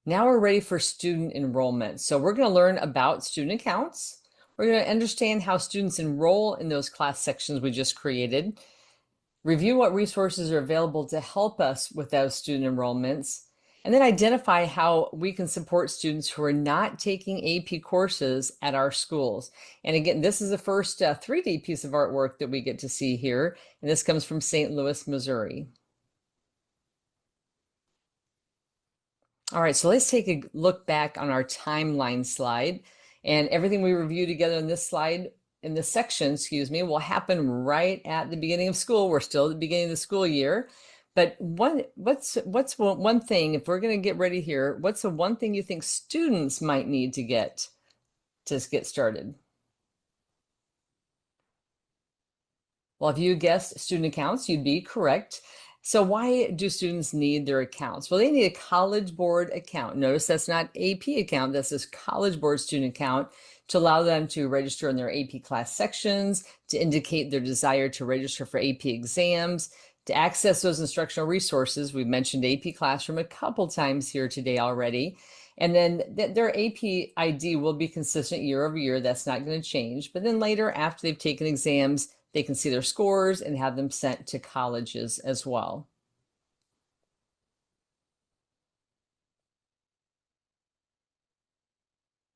Now we're ready for student enrollment. So we're going to learn about student accounts. We're going to understand how students enroll in those class sections we just created, review what resources are available to help us with those student enrollments, and then identify how we can support students who are not taking AP courses at our schools. And again, this is the first 3D piece of artwork that we get to see here, and this comes from St. Louis, Missouri. All right, so let's take a look back on our timeline slide, and everything we review together in this slide, in this section, excuse me, will happen right at the beginning of school. We're still at the beginning of the school year. But what's one thing, if we're going to get ready here, what's the one thing you think students might need to get started? Well, if you guessed student accounts, you'd be correct. So why do students need their accounts? Well, they need a College Board account. Notice that's not AP account, that's this College Board student account to allow them to register in their AP class sections, to indicate their desire to register for AP exams, to access those instructional resources. We've mentioned AP Classroom a couple times here today already. And then their AP ID will be consistent year over year. That's not going to change. But then later, after they've taken exams, they can see their scores and have them sent to colleges as well.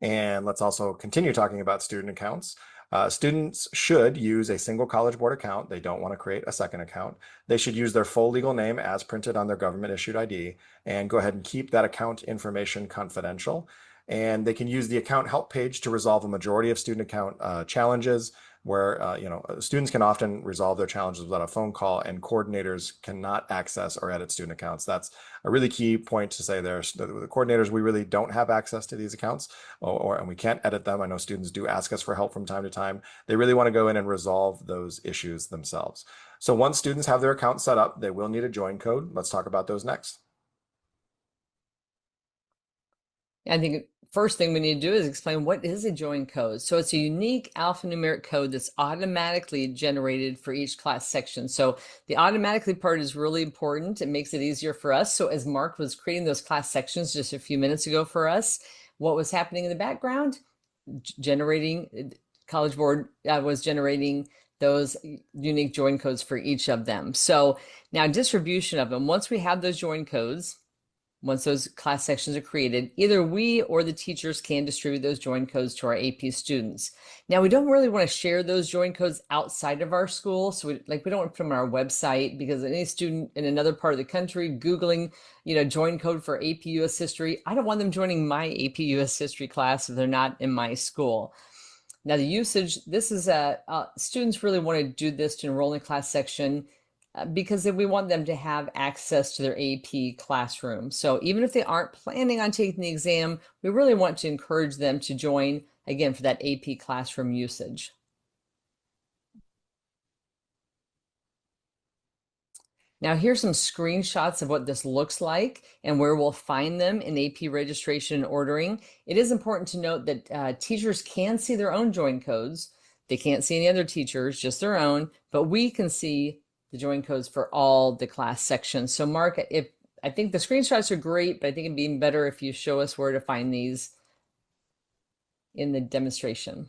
And let's also continue talking about student accounts. Students should use a single College Board account. They don't want to create a second account. They should use their full legal name as printed on their government issued ID and go ahead and keep that account information confidential. And they can use the account help page to resolve a majority of student account challenges where students can often resolve their challenges without a phone call, and coordinators cannot access or edit student accounts. That's a really key point to say there. The coordinators, we really don't have access to these accounts, and we can't edit them. I know students do ask us for help from time to time. They really want to go in and resolve those issues themselves. So once students have their account set up, they will need a join code. Let's talk about those next. I think first thing we need to do is explain what is a join code. So it's a unique alphanumeric code that's automatically generated for each class section. So the automatically part is really important. It makes it easier for us. So as Mark was creating those class sections just a few minutes ago for us, what was happening in the background? College Board was generating those unique join codes for each of them. So now distribution of them, once we have those join codes, once those class sections are created, either we or the teachers can distribute those join codes to our AP students. Now, we don't really want to share those join codes outside of our school. So we don't want to put them on our website, because any student in another part of the country Googling, join code for AP US History, I don't want them joining my AP US History class if they're not in my school. Now the usage, this is students really want to do this to enroll in the class section because we want them to have access to their AP classroom. So even if they aren't planning on taking the exam, we really want to encourage them to join, again, for that AP classroom usage. Now here's some screenshots of what this looks like and where we'll find them in AP registration and ordering. It is important to note that teachers can see their own join codes. They can't see any other teachers, just their own, but we can see the join codes for all the class sections. So Mark, I think the screenshots are great, but I think it'd be even better if you show us where to find these in the demonstration.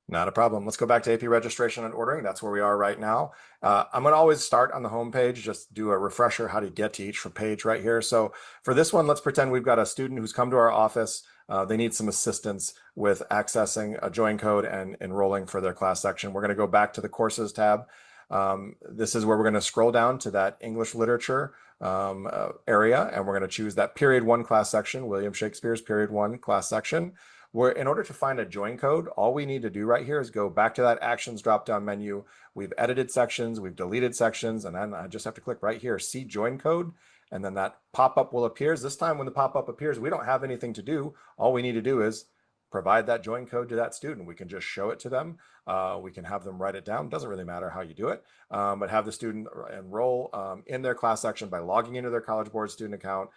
Not a problem. Let's go back to AP registration and ordering. That's where we are right now. I'm going to always start on the home page, just do a refresher how to get to each page right here. So for this one, let's pretend we've got a student who's come to our office. They need some assistance with accessing a join code and enrolling for their class section. We're going to go back to the courses tab. This is where we're going to scroll down to that English literature area, and we're going to choose that period 1 class section, William Shakespeare's period 1 class section. Where in order to find a join code, all we need to do right here is go back to that actions drop-down menu. We've edited sections, we've deleted sections, and then I just have to click right here, see join code, and then that pop-up will appear. This time when the pop-up appears, we don't have anything to do. All we need to do is provide that join code to that student. We can just show it to them. We can have them write it down. Doesn't really matter how you do it, but have the student enroll in their class section by logging into their College Board student account,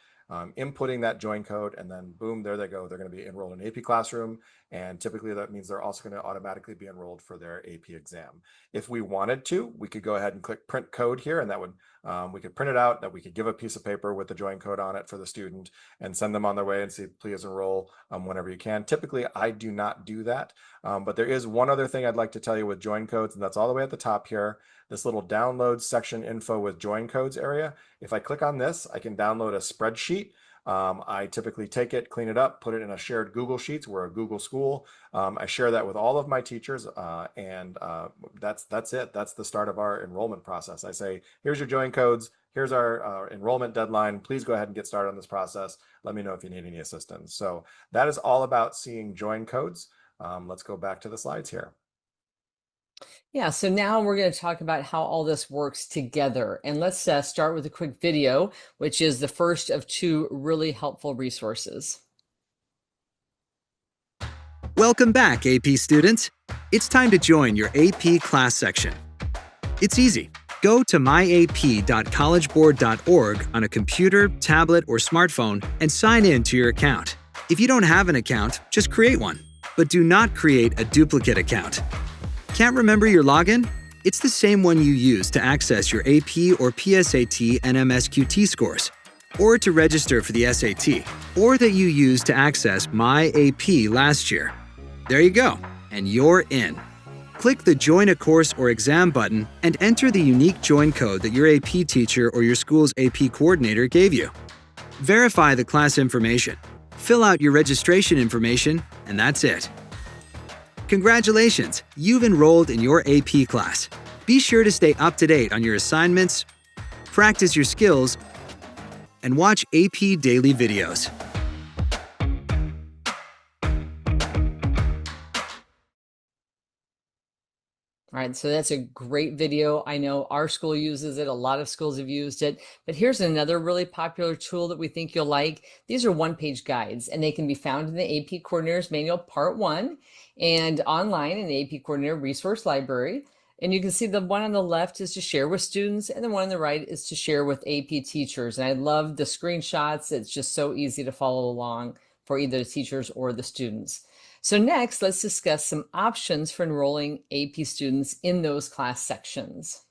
inputting that join code, and then boom, there they go. They're going to be enrolled in AP Classroom, and typically that means they're also going to automatically be enrolled for their AP exam. If we wanted to, we could go ahead and click print code here, and that would we could print it out, that we could give a piece of paper with the join code on it for the student and send them on their way and say, please enroll whenever you can. Typically, I do not do that, but there is one other thing I'd like to tell you with join codes, and that's all the way at the top here. This little download section info with join codes area. If I click on this, I can download a spreadsheet. I typically take it, clean it up, put it in a shared Google Sheets. We're a Google school. I share that with all of my teachers, and that's it. That's the start of our enrollment process. I say, here's your join codes. Here's our enrollment deadline. Please go ahead and get started on this process. Let me know if you need any assistance. So that is all about seeing join codes. Let's go back to the slides here. Yeah, so now we're going to talk about how all this works together. And let's start with a quick video, which is the first of 2 really helpful resources. Welcome back, AP students. It's time to join your AP class section. It's easy. Go to myap.collegeboard.org on a computer, tablet, or smartphone and sign in to your account. If you don't have an account, just create one, but do not create a duplicate account. Can't remember your login? It's the same one you use to access your AP or PSAT and MSQT scores, or to register for the SAT, or that you used to access My AP last year. There you go, and you're in. Click the Join a Course or Exam button and enter the unique join code that your AP teacher or your school's AP coordinator gave you. Verify the class information, fill out your registration information, and that's it. Congratulations, you've enrolled in your AP class. Be sure to stay up to date on your assignments, practice your skills, and watch AP daily videos. All right, so that's a great video. I know our school uses it. A lot of schools have used it. But here's another really popular tool that we think you'll like. These are one-page guides, and they can be found in the AP Coordinator's Manual Part 1 and online in the AP Coordinator Resource Library. And you can see the one on the left is to share with students, and the one on the right is to share with AP teachers. And I love the screenshots. It's just so easy to follow along for either the teachers or the students. So next, let's discuss some options for enrolling AP students in those class sections.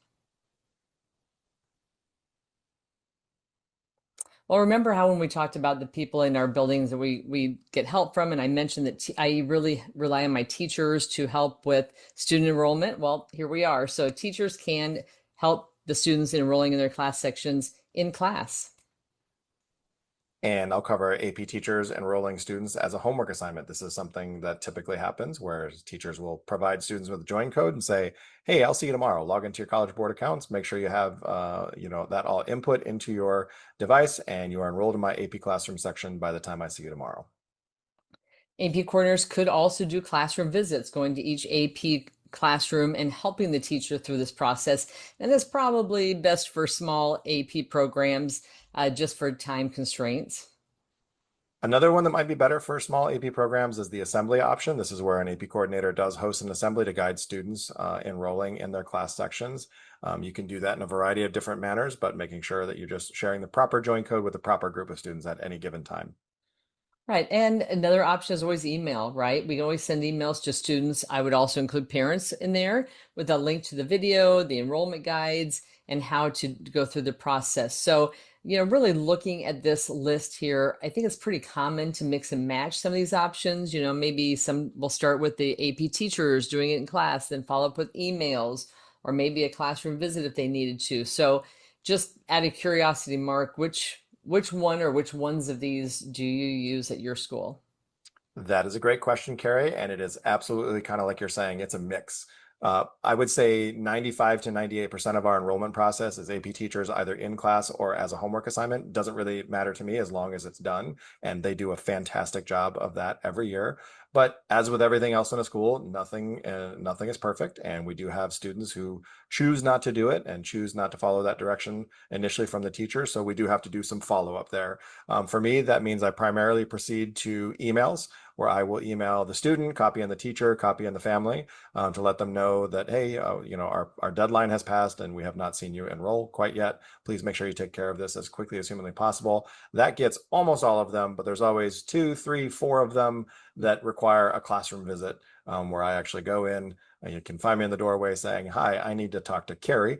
Well, remember how when we talked about the people in our buildings that we get help from, and I mentioned that I really rely on my teachers to help with student enrollment. Well, here we are. So teachers can help the students enrolling in their class sections in class. And I'll cover AP teachers enrolling students as a homework assignment. This is something that typically happens where teachers will provide students with a join code and say, hey, I'll see you tomorrow. Log into your College Board accounts, make sure you have that all input into your device, and you are enrolled in my AP Classroom section by the time I see you tomorrow. AP coordinators could also do classroom visits, going to each AP classroom and helping the teacher through this process. And that's probably best for small AP programs, just for time constraints. Another one that might be better for small AP programs is the assembly option. This is where an AP coordinator does host an assembly to guide students enrolling in their class sections. You can do that in a variety of different manners, but making sure that you're just sharing the proper join code with the proper group of students at any given time. Right. And another option is always email, right? We can always send emails to students. I would also include parents in there with a link to the video, the enrollment guides, and how to go through the process. So, really looking at this list here, I think it's pretty common to mix and match some of these options. Maybe some will start with the AP teachers doing it in class, then follow up with emails, or maybe a classroom visit if they needed to. So just out of curiosity, Mark, which one or which ones of these do you use at your school? That is a great question, Carrie, and it is absolutely kind of like you're saying, it's a mix. I would say 95 to 98% of our enrollment process is AP teachers either in class or as a homework assignment. Doesn't really matter to me as long as it's done, and they do a fantastic job of that every year. But as with everything else in a school, nothing is perfect, and we do have students who choose not to do it and choose not to follow that direction initially from the teacher. So we do have to do some follow-up there. For me, that means I primarily proceed to emails, where I will email the student, copy in the teacher, copy in the family, to let them know that, hey, our deadline has passed and we have not seen you enroll quite yet. Please make sure you take care of this as quickly as humanly possible. That gets almost all of them, but there's always 2, 3, 4 of them that require a classroom visit, where I actually go in. You can find me in the doorway saying, hi, I need to talk to Carrie,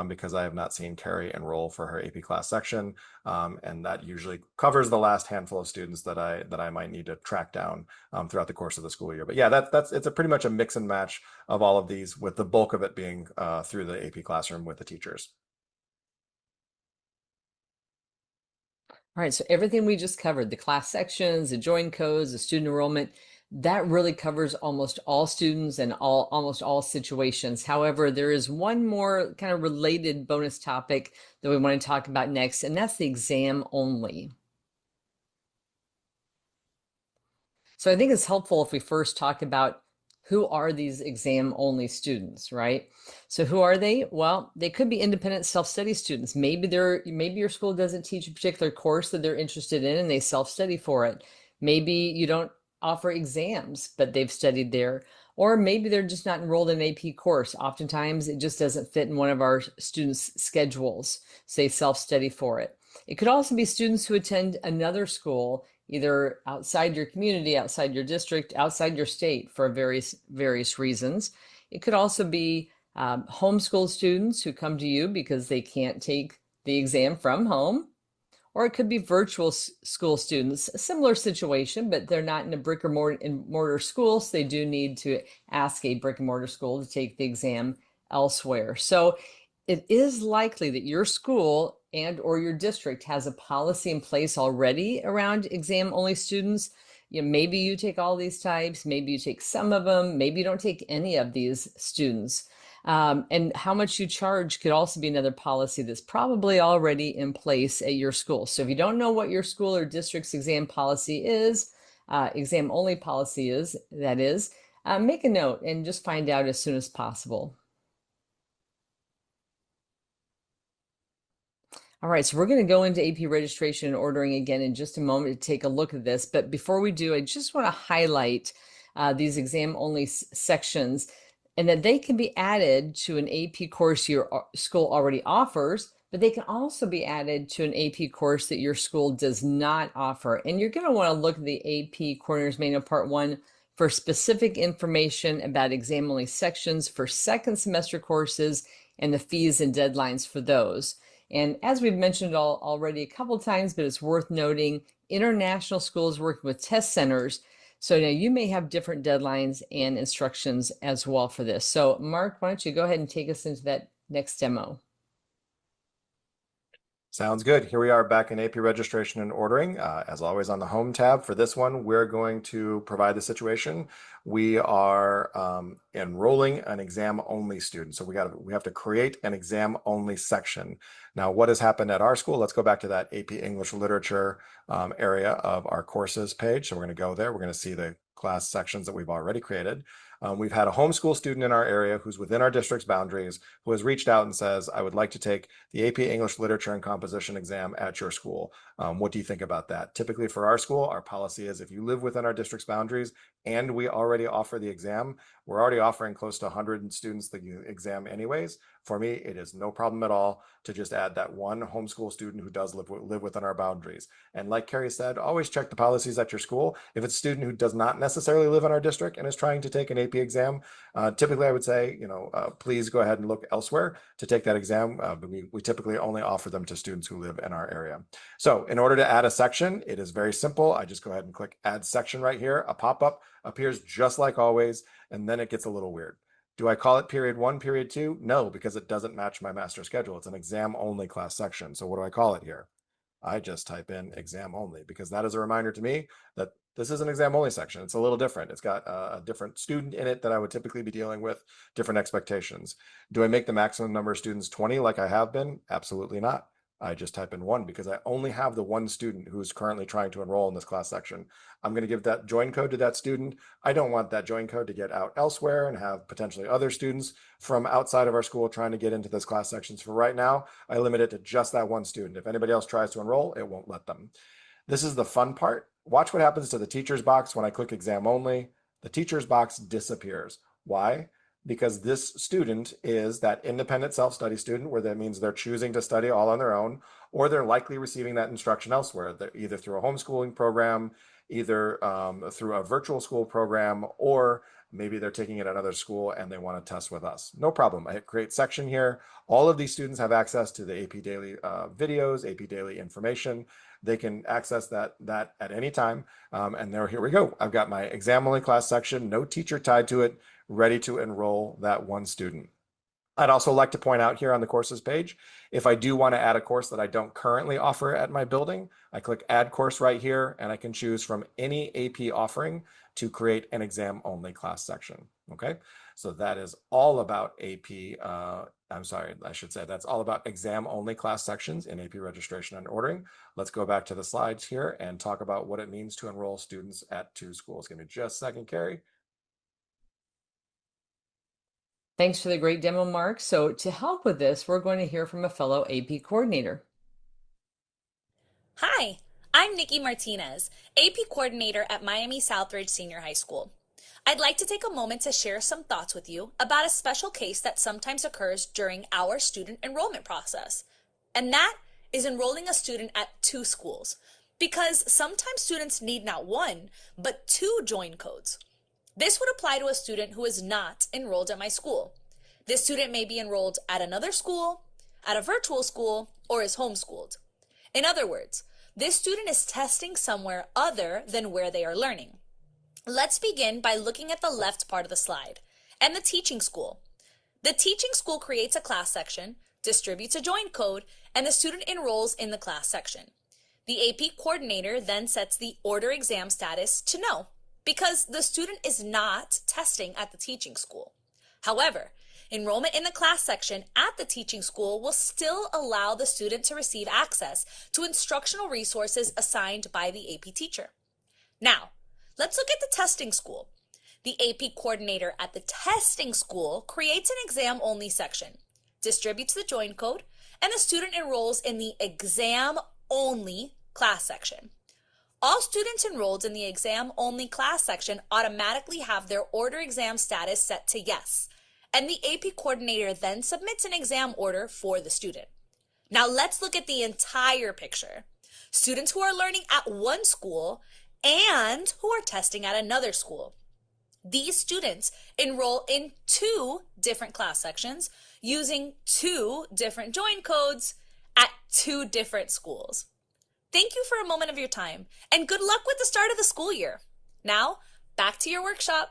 because I have not seen Carrie enroll for her AP class section. And that usually covers the last handful of students that I might need to track down throughout the course of the school year. But yeah, it's pretty much a mix and match of all of these, with the bulk of it being through the AP classroom with the teachers. All right, so everything we just covered, the class sections, the join codes, the student enrollment, that really covers almost all students and almost all situations. However, there is one more kind of related bonus topic that we want to talk about next, and that's the exam only. So I think it's helpful if we first talk about who are these exam only students, right? So who are they? Well, they could be independent self-study students. Maybe your school doesn't teach a particular course that they're interested in and they self-study for it. Maybe you don't offer exams, but they've studied there. Or maybe they're just not enrolled in an AP course. Oftentimes it just doesn't fit in one of our students' schedules, so they self-study for it. It could also be students who attend another school, either outside your community, outside your district, outside your state, for various reasons. It could also be homeschool students who come to you because they can't take the exam from home. Or it could be virtual school students, a similar situation, but they're not in a brick or mortar school, so they do need to ask a brick and mortar school to take the exam elsewhere. So it is likely that your school and or your district has a policy in place already around exam only students. Maybe you take all these types, maybe you take some of them, maybe you don't take any of these students. And how much you charge could also be another policy that's probably already in place at your school. So if you don't know what your school or district's exam policy is, exam only policy is, that is, make a note and just find out as soon as possible. All right, so we're going to go into AP registration and ordering again in just a moment to take a look at this. But before we do, I just want to highlight these exam only sections, and that they can be added to an AP course your school already offers, but they can also be added to an AP course that your school does not offer. And you're going to want to look at the AP Coordinator's Manual Part 1 for specific information about exam-only sections for second semester courses and the fees and deadlines for those. And as we've mentioned already a couple times, but it's worth noting, international schools working with test centers. So now you may have different deadlines and instructions as well for this. So Mark, why don't you go ahead and take us into that next demo? Sounds good. Here we are back in AP registration and ordering. As always on the home tab. For this one, we're going to provide the situation. We are enrolling an exam only student. So we have to create an exam only section. Now, what has happened at our school? Let's go back to that AP English Literature area of our courses page. So we're going to go there. We're going to see the class sections that we've already created. We've had a homeschool student in our area who's within our district's boundaries who has reached out and says, I would like to take the AP English Literature and Composition exam at your school. What do you think about that? Typically for our school, our policy is if you live within our district's boundaries and we already offer the exam, we're already offering close to 100 students the exam anyways. For me, it is no problem at all to just add that one homeschool student who does live within our boundaries. And like Carrie said, always check the policies at your school. If it's a student who does not necessarily live in our district and is trying to take an AP exam, typically I would say, please go ahead and look elsewhere to take that exam. But we typically only offer them to students who live in our area. So in order to add a section, it is very simple. I just go ahead and click add section right here. A pop-up appears just like always, and then it gets a little weird. Do I call it period 1, period 2? No, because it doesn't match my master schedule. It's an exam only class section. So what do I call it here? I just type in exam only because that is a reminder to me that this is an exam only section. It's a little different. It's got a different student in it that I would typically be dealing with, different expectations. Do I make the maximum number of students 20 like I have been? Absolutely not. I just type in 1 because I only have the one student who's currently trying to enroll in this class section. I'm going to give that join code to that student. I don't want that join code to get out elsewhere and have potentially other students from outside of our school trying to get into this class section. So for right now, I limit it to just that one student. If anybody else tries to enroll, it won't let them. This is the fun part. Watch what happens to the teacher's box when I click exam only. The teacher's box disappears. Why? Because this student is that independent self-study student, where that means they're choosing to study all on their own, or they're likely receiving that instruction elsewhere, either through a homeschooling program, either through a virtual school program, or maybe they're taking it at another school and they want to test with us. No problem. I hit create section here. All of these students have access to the AP Daily videos, AP Daily information. They can access that at any time. And here we go. I've got my exam only class section, no teacher tied to it, ready to enroll that one student. I'd also like to point out here on the courses page, if I do want to add a course that I don't currently offer at my building, I click add course right here and I can choose from any AP offering to create an exam only class section. Okay, so that is all about AP. I'm sorry, I should say that's all about exam only class sections in AP registration and ordering. Let's go back to the slides here and talk about what it means to enroll students at 2 schools. Give me just a second, Carrie. Thanks for the great demo, Mark. So to help with this, we're going to hear from a fellow AP coordinator. Hi, I'm Nikki Martinez, AP coordinator at Miami Southridge Senior High School. I'd like to take a moment to share some thoughts with you about a special case that sometimes occurs during our student enrollment process. And that is enrolling a student at 2 schools, because sometimes students need not 1, but 2 join codes. This would apply to a student who is not enrolled at my school. This student may be enrolled at another school, at a virtual school, or is homeschooled. In other words, this student is testing somewhere other than where they are learning. Let's begin by looking at the left part of the slide and the teaching school. The teaching school creates a class section, distributes a join code, and the student enrolls in the class section. The AP coordinator then sets the order exam status to no, because the student is not testing at the teaching school. However, enrollment in the class section at the teaching school will still allow the student to receive access to instructional resources assigned by the AP teacher. Now, let's look at the testing school. The AP coordinator at the testing school creates an exam-only section, distributes the join code, and the student enrolls in the exam-only class section. All students enrolled in the exam-only class section automatically have their order exam status set to yes, and the AP coordinator then submits an exam order for the student. Now let's look at the entire picture. Students who are learning at one school and who are testing at another school. These students enroll in 2 different class sections using 2 different join codes at 2 different schools. Thank you for a moment of your time, and good luck with the start of the school year. Now, back to your workshop.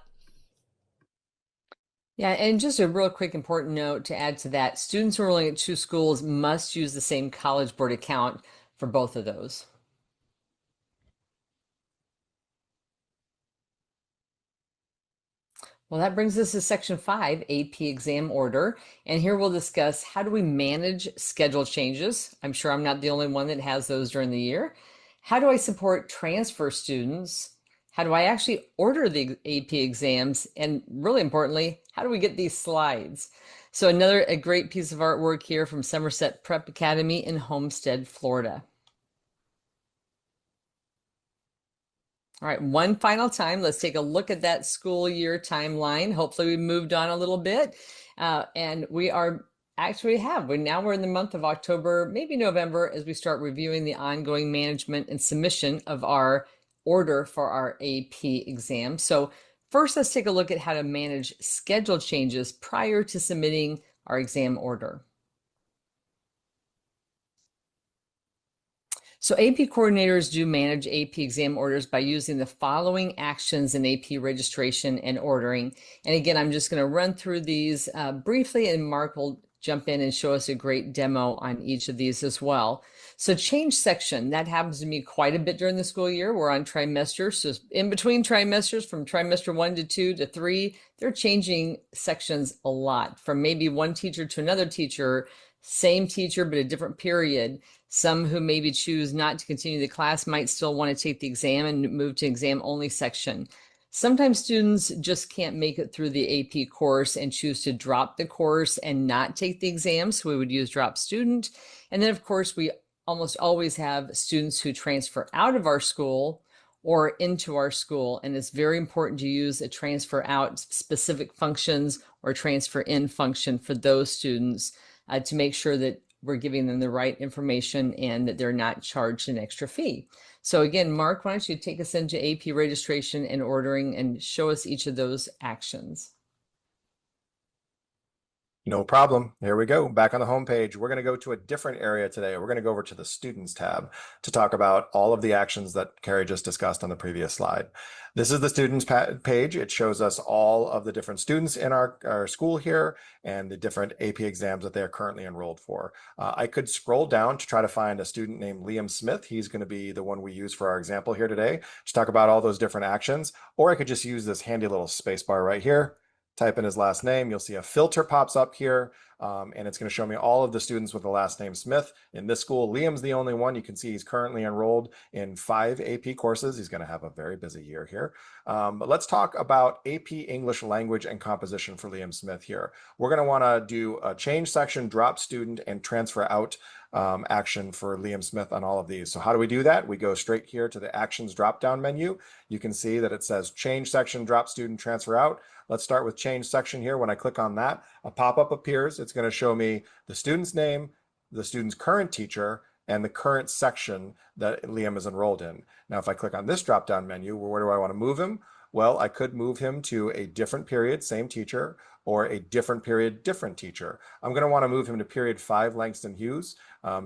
Yeah, and just a real quick important note to add to that, students enrolling at 2 schools must use the same College Board account for both of those. Well, that brings us to section 5, AP exam order. And here we'll discuss how do we manage schedule changes. I'm sure I'm not the only one that has those during the year. How do I support transfer students? How do I actually order the AP exams? And really importantly, how do we get these slides? So a great piece of artwork here from Somerset Prep Academy in Homestead, Florida. All right, one final time, let's take a look at that school year timeline. Hopefully we moved on a little bit. And we are actually we're in the month of October, maybe November, as we start reviewing the ongoing management and submission of our order for our AP exam. So first, let's take a look at how to manage schedule changes prior to submitting our exam order. So AP coordinators do manage AP exam orders by using the following actions in AP registration and ordering. And again, I'm just going to run through these briefly, and Mark will jump in and show us a great demo on each of these as well. So change section, that happens to me quite a bit during the school year. We're on trimesters, so in between trimesters, from trimester 1 to 2 to 3, they're changing sections a lot, from maybe one teacher to another teacher, same teacher, but a different period. Some who maybe choose not to continue the class might still want to take the exam and move to exam only section. Sometimes students just can't make it through the AP course and choose to drop the course and not take the exam. So we would use drop student. And then of course, we almost always have students who transfer out of our school or into our school. And it's very important to use a transfer out specific functions or transfer in function for those students to make sure that we're giving them the right information and that they're not charged an extra fee. So again, Mark, why don't you take us into AP registration and ordering and show us each of those actions. No problem. Here we go. Back on the home page. We're going to go to a different area today. We're going to go over to the Students tab to talk about all of the actions that Carrie just discussed on the previous slide. This is the Students page. It shows us all of the different students in our school here and the different AP exams that they are currently enrolled for. I could scroll down to try to find a student named Liam Smith. He's going to be the one we use for our example here today to talk about all those different actions. Or I could just use this handy little space bar right here. Type in his last name, you'll see a filter pops up here, and it's going to show me all of the students with the last name Smith. In this school, Liam's the only one. You can see he's currently enrolled in 5 AP courses. He's going to have a very busy year here. But let's talk about AP English Language and Composition for Liam Smith here. We're going to want to do a change section, drop student, and transfer out action for Liam Smith on all of these. So how do we do that? We go straight here to the Actions drop-down menu. You can see that it says Change Section, Drop Student, Transfer Out. Let's start with Change Section here. When I click on that, a pop-up appears. It's going to show me the student's name, the student's current teacher, and the current section that Liam is enrolled in. Now, if I click on this drop-down menu, where do I want to move him? Well, I could move him to a different period, same teacher, or a different period, different teacher. I'm going to want to move him to period 5, Langston Hughes.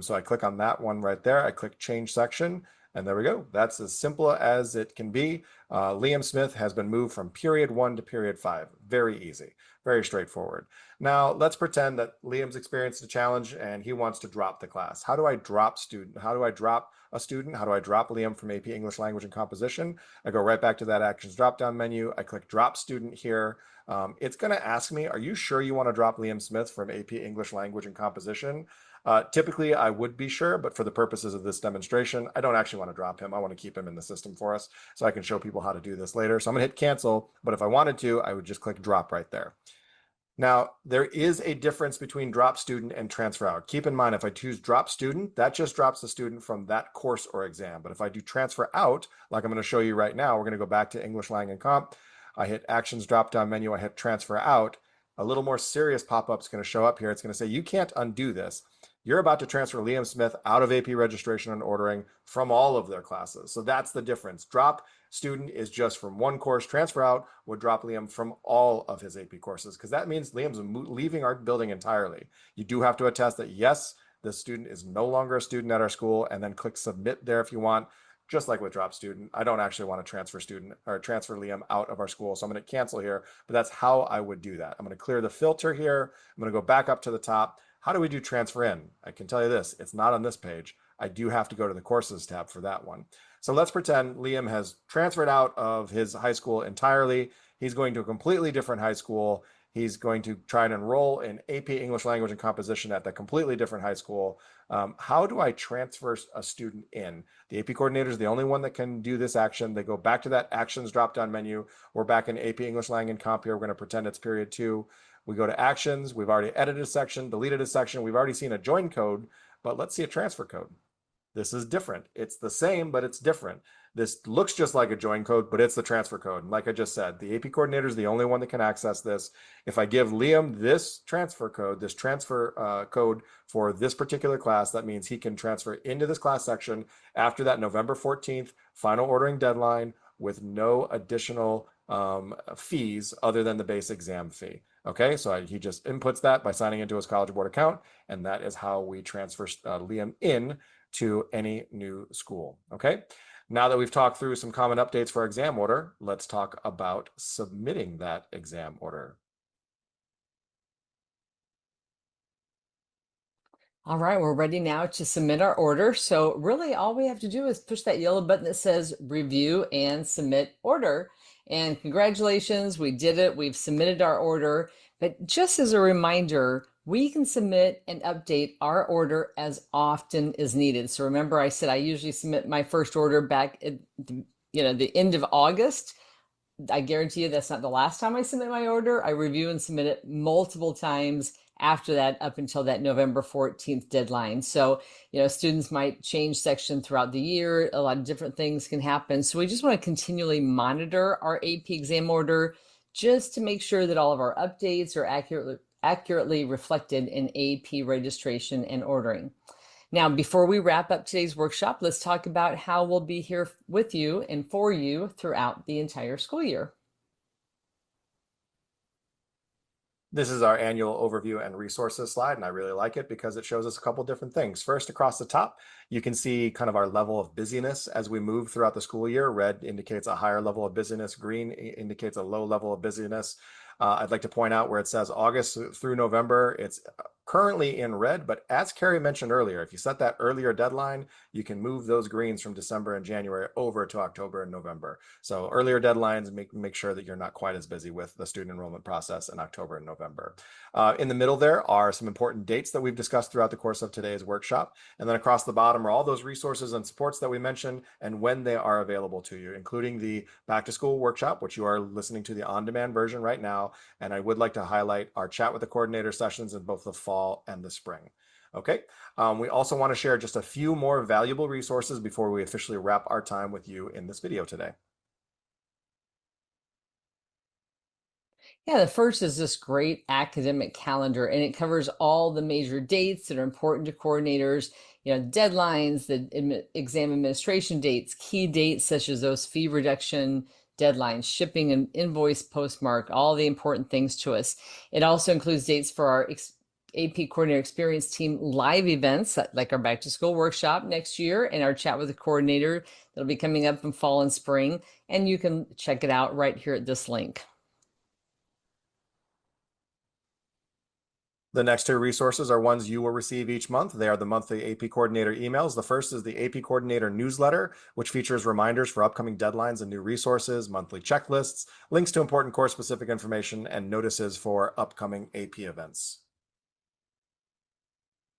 So I click on that one right there. I click Change Section, and there we go. That's as simple as it can be. Liam Smith has been moved from period 1 to period 5. Very easy, very straightforward. Now, let's pretend that Liam's experienced a challenge and he wants to drop the class. How do I drop student? How do I drop a student? How do I drop Liam from AP English Language and Composition? I go right back to that Actions drop-down menu. I click Drop Student here. It's going to ask me, are you sure you want to drop Liam Smith from AP English Language and Composition? Typically, I would be sure, but for the purposes of this demonstration, I don't actually want to drop him. I want to keep him in the system for us so I can show people how to do this later. So I'm going to hit cancel, but if I wanted to, I would just click drop right there. Now, there is a difference between drop student and transfer out. Keep in mind, if I choose drop student, that just drops the student from that course or exam. But if I do transfer out, like I'm going to show you right now, we're going to go back to English Lang and Comp. I hit Actions drop-down menu. I hit transfer out. A little more serious pop-up is going to show up here. It's going to say, you can't undo this. You're about to transfer Liam Smith out of AP registration and ordering from all of their classes. So that's the difference. Drop student is just from one course. Transfer out would drop Liam from all of his AP courses, because that means Liam's leaving our building entirely. You do have to attest that, yes, The student is no longer a student at our school, and then click submit there if you want. Just like with drop student, I don't actually want to transfer student or transfer Liam out of our school. So I'm going to cancel here, but that's how I would do that. I'm going to clear the filter here. I'm going to go back up to the top. How do we do transfer in? I can tell you this, it's not on this page. I do have to go to the courses tab for that one. So let's pretend Liam has transferred out of his high school entirely. He's going to a completely different high school. He's going to try and enroll in AP English Language and Composition at the completely different high school. How do I transfer a student in? The AP coordinator is the only one that can do this action. They go back to that actions drop-down menu. We're back in AP English Lang and Comp here. We're going to pretend it's period 2. We go to actions. We've already edited a section, deleted a section. We've already seen a join code, but let's see a transfer code. This is different. It's the same, but it's different. This looks just like a join code, but it's the transfer code. And like I just said, the AP coordinator is the only one that can access this. If I give Liam this transfer code, code for this particular class, that means he can transfer into this class section after that November 14th final ordering deadline with no additional fees other than the base exam fee. Okay, so he just inputs that by signing into his College Board account, and that is how we transfer Liam in to any new school. Okay, now that we've talked through some common updates for our exam order, let's talk about submitting that exam order. All right, we're ready now to submit our order. So really all we have to do is push that yellow button that says review and submit order. And congratulations, we did it. We've submitted our order. But just as a reminder, we can submit and update our order as often as needed. So remember I said I usually submit my first order back at the end of August. I guarantee you that's not the last time I submit my order. I review and submit it multiple times after that up until that November 14th deadline. So, students might change section throughout the year. A lot of different things can happen. So we just want to continually monitor our AP exam order just to make sure that all of our updates are accurately reflected in AP registration and ordering. Now, before we wrap up today's workshop, let's talk about how we'll be here with you and for you throughout the entire school year. This is our annual overview and resources slide, and I really like it because it shows us a couple different things. First, across the top, you can see kind of our level of busyness as we move throughout the school year. Red indicates a higher level of busyness. Green indicates a low level of busyness. I'd like to point out where it says August through November, it's currently in red, but as Carrie mentioned earlier, if you set that earlier deadline, you can move those greens from December and January over to October and November. So earlier deadlines make sure that you're not quite as busy with the student enrollment process in October and November. In the middle there are some important dates that we've discussed throughout the course of today's workshop. And then across the bottom are all those resources and supports that we mentioned and when they are available to you, including the back to school workshop, which you are listening to the on-demand version right now. And I would like to highlight our chat with the coordinator sessions in both the fall and the spring. Okay, we also want to share just a few more valuable resources before we officially wrap our time with you in this video today. Yeah, the first is this great academic calendar, and it covers all the major dates that are important to coordinators, deadlines, the exam administration dates, key dates such as those fee reduction deadlines, shipping and invoice postmark, all the important things to us. It also includes dates for our AP Coordinator Experience Team live events like our back to school workshop next year and our chat with the coordinator that'll be coming up in fall and spring. And you can check it out right here at this link. The next two resources are ones you will receive each month. They are the monthly AP Coordinator emails. The first is the AP Coordinator newsletter, which features reminders for upcoming deadlines and new resources, monthly checklists, links to important course-specific information, and notices for upcoming AP events.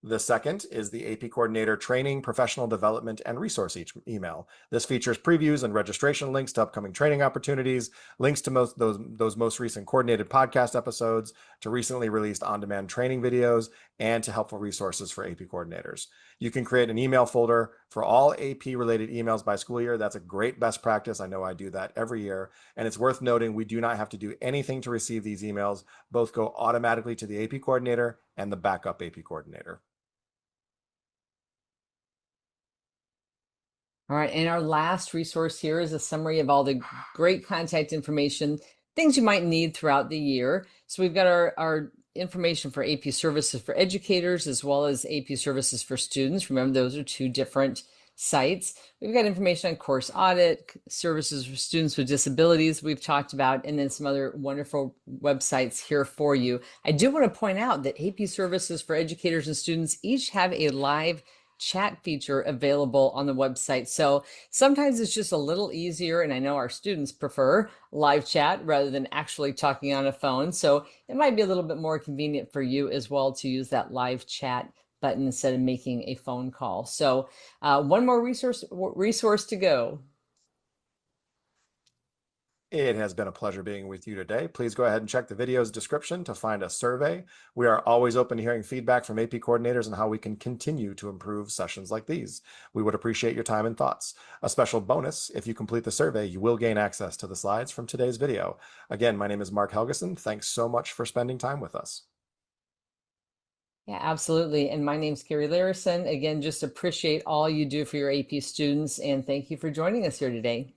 The second is the AP Coordinator Training, Professional Development, and Resource email. This features previews and registration links to upcoming training opportunities, links to those most recent coordinated podcast episodes, to recently released on-demand training videos, and to helpful resources for AP coordinators. You can create an email folder for all AP-related emails by school year. That's a great best practice. I know I do that every year. And it's worth noting we do not have to do anything to receive these emails. Both go automatically to the AP coordinator and the backup AP coordinator. All right, and our last resource here is a summary of all the great contact information, things you might need throughout the year. So we've got our information for AP services for educators as well as AP services for students. Remember, those are two different sites. We've got information on course audit, services for students with disabilities we've talked about, and then some other wonderful websites here for you. I do want to point out that AP services for educators and students each have a live chat feature available on the website. So sometimes it's just a little easier, and I know our students prefer live chat rather than actually talking on a phone. So it might be a little bit more convenient for you as well to use that live chat button instead of making a phone call. So one more resource to go. It has been a pleasure being with you today. Please go ahead and check the video's description to find a survey. We are always open to hearing feedback from AP coordinators on how we can continue to improve sessions like these. We would appreciate your time and thoughts. A special bonus, if you complete the survey, you will gain access to the slides from today's video. Again, my name is Mark Helgeson. Thanks so much for spending time with us. Yeah, absolutely. And my name's Carrie Larison. Again, just appreciate all you do for your AP students, and thank you for joining us here today.